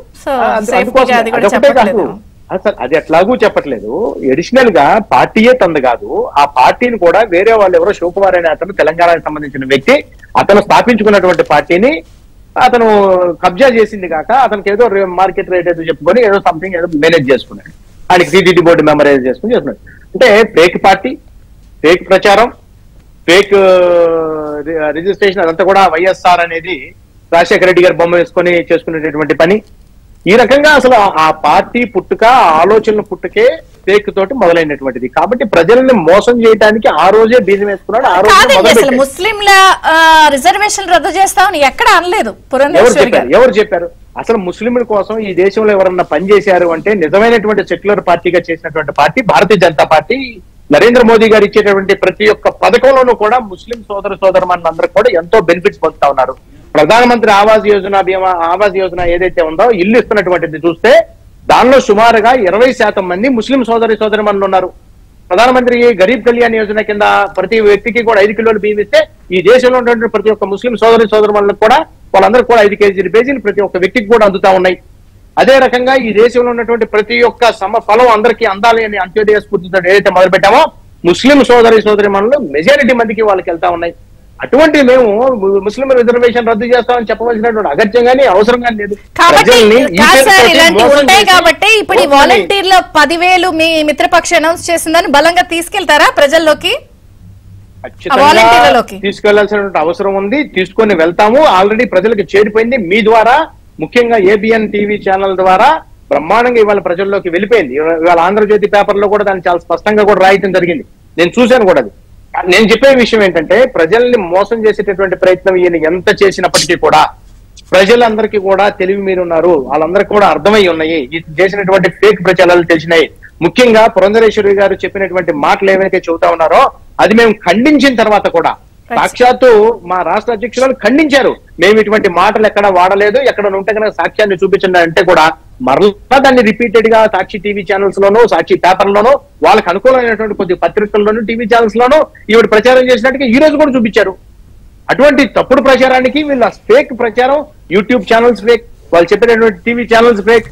అసలు అది ఎట్లాగూ చెప్పట్లేదు. ఎడిషనల్ గా పార్టీయే తంది కాదు, ఆ పార్టీని కూడా వేరే వాళ్ళు ఎవరో శివకుమార్ అనే అతను తెలంగాణకు సంబంధించిన వ్యక్తి, అతను స్థాపించుకున్నటువంటి పార్టీని అతను కబ్జా చేసింది కాక అతనికి ఏదో మార్కెట్ రేట్ ఏదో చెప్పుకొని ఏదో సంథింగ్ ఏదో మేనేజ్ చేసుకున్నాడు. ఆయనకి సిడిటి బోర్డు మెంబర్ ఏదో చేసుకుని చేస్తున్నాడు. అంటే ఫేక్ పార్టీ, ఫేక్ ప్రచారం, ఫేక్ రిజిస్ట్రేషన్, అదంతా కూడా వైఎస్ఆర్ అనేది రాజశేఖర రెడ్డి గారి బొమ్మ వేసుకొని చేసుకునేటటువంటి పని. ఈ రకంగా అసలు ఆ పార్టీ పుట్టుక, ఆలోచనల పుట్టుకే ఫేక్ తోటి మొదలైనటువంటిది. కాబట్టి ప్రజల్ని మోసం చేయడానికి ఆ రోజే బీజం వేసుకున్నాడు. ఆ రోజు ముస్లింల రిజర్వేషన్ రద్దు చేస్తామని ఎక్కడ అనలేదు. ఎవరు చెప్పారు? అసలు ముస్లింల కోసం ఈ దేశంలో ఎవరన్నా పనిచేశారు అంటే నిజమైనటువంటి సెక్యులర్ పార్టీగా చేసినటువంటి పార్టీ భారతీయ జనతా పార్టీ. నరేంద్ర మోదీ గారు ఇచ్చేటటువంటి ప్రతి ఒక్క పథకంలోనూ కూడా ముస్లిం సోదరులందరూ కూడా ఎంతో బెనిఫిట్స్ పొందుతా ఉన్నారు. ప్రధానమంత్రి ఆవాస్ యోజన ఏదైతే ఉందో, ఇల్లు ఇస్తున్నటువంటిది చూస్తే దానిలో సుమారుగా 20% మంది ముస్లిం సోదరుమణులు ఉన్నారు. ప్రధానమంత్రి గరీబ్ కళ్యాణ్ యోజన కింద ప్రతి వ్యక్తికి కూడా 5 కిలోలు బియ్యం ఇస్తే ఈ దేశంలో ఉన్నటువంటి ప్రతి ఒక్క ముస్లిం సోదరుమణులకు కూడా వాళ్ళందరూ కూడా 5 కేజీలు బేజీలు ప్రతి ఒక్క వ్యక్తికి కూడా అందుతా ఉన్నాయి. అదే రకంగా ఈ దేశంలో ఉన్నటువంటి ప్రతి ఒక్క ఫలం అందరికీ అందాలి అని అంత్యోదయ స్ఫూర్తితో ఏదైతే మొదలు పెట్టామో, ముస్లిం సోదరుమణులు మెజారిటీ మందికి వాళ్ళకి వెళ్తా ఉన్నాయి. అటువంటి మేము ముస్లిం రిజర్వేషన్ రద్దు చేస్తామని చెప్పవలసినటువంటి అగత్యం కానీ అవసరం కానీ లేదు. కాబట్టి ప్రజల్ని ఈ కాదు సార్, పేరుతోటి ఇలాంటివి మోసం ఉంటాయి చేసి కాబట్టి ఇప్పుడు ఈ ఓట్లని వాలంటీర్ల 10,000 మీ మిత్రపక్ష అనౌన్స్ చేసిందని బలంగా తీసుకెళ్తారా ప్రజల్లోకి, ఆ వాలంటీర్లలోకి? తీసుకెళ్లాల్సినటువంటి అవసరం ఉంది, తీసుకొని వెళ్తాము. ఆల్రెడీ ప్రజలకు చేరిపోయింది. మీ ద్వారా, ముఖ్యంగా ఏబిఎన్ టీవీ ఛానల్ ద్వారా బ్రహ్మాండంగా ఇవాళ ప్రజల్లోకి వెళ్ళిపోయింది. ఇవాళ ఆంధ్రజ్యోతి పేపర్ లో కూడా దాన్ని చాలా స్పష్టంగా కూడా రాయటం జరిగింది. నేను చూశాను కూడా అది. నేను చెప్పే విషయం ఏంటంటే, ప్రజల్ని మోసం చేసేటటువంటి ప్రయత్నం ఈయన ఎంత చేసినప్పటికీ కూడా ప్రజలందరికీ కూడా తెలివి మీరు ఉన్నారు, వాళ్ళందరికీ కూడా అర్థమై ఉన్నాయి. చేసినటువంటి ఫేక్ ప్రచారాలు తెలిసినాయి. ముఖ్యంగా పురంధరేశ్వరి గారు చెప్పినటువంటి మాటలు ఏవైతే చెబుతా ఉన్నారో అది మేము ఖండించిన తర్వాత కూడా సాక్షాత్తు మా రాష్ట్ర అధ్యక్షురాలు ఖండించారు. మేము ఇటువంటి మాటలు ఎక్కడ వాడలేదు, ఎక్కడ ఉంటే కనుక సాక్ష్యాన్ని చూపించండి అంటే కూడా మరలా దాన్ని రిపీటెడ్ గా సాక్షి టీవీ ఛానల్స్ లోను, సాక్షి పేపర్లోనూ, వాళ్ళకి అనుకూలమైనటువంటి కొద్ది పత్రికల్లోనూ, టీవీ ఛానల్స్ లోనూ ఈవిడ ప్రచారం చేసినట్టుగా ఈ రోజు కూడా చూపించారు. అటువంటి తప్పుడు ప్రచారానికి వీళ్ళ ఫేక్ ప్రచారం, యూట్యూబ్ ఛానల్స్ ఫేక్, వాళ్ళు చెప్పినటువంటి టీవీ ఛానల్స్ ఫేక్,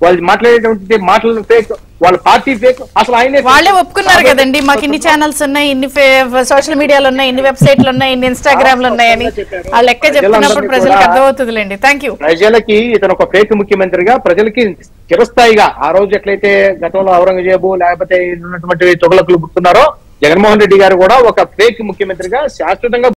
వాళ్ళు మాట్లాడేటువంటి మాటలు ఫేక్, వాళ్ళ పార్టీ ఫేక్. అసలు ఆయన వాళ్ళే ఒప్పుకున్నారు కదండి, మాకు ఇన్ని ఛానల్స్ ఉన్నాయి, ఇన్ని సోషల్ మీడియాలు ఉన్నాయి, ఇన్ని వెబ్సైట్లు ఉన్నాయి, ఇన్ని ఇన్స్టాగ్రామ్లు ఉన్నాయని ఆ లెక్క చెప్తున్నప్పుడు ప్రజలకు అర్థమవుతుందిలేండి. Thank you. ప్రజలకి ఇతను ఒక ఫేక్ ముఖ్యమంత్రిగా ప్రజలకి చిరస్థాయిగా, ఆ రోజు ఎట్లయితే గతంలో ఔరంగజేబు లేకపోతే ఉన్నటువంటి తొగలకులు గుర్తున్నారో, జగన్మోహన్ రెడ్డి గారు కూడా ఒక ఫేక్ ముఖ్యమంత్రిగా శాశ్వతంగా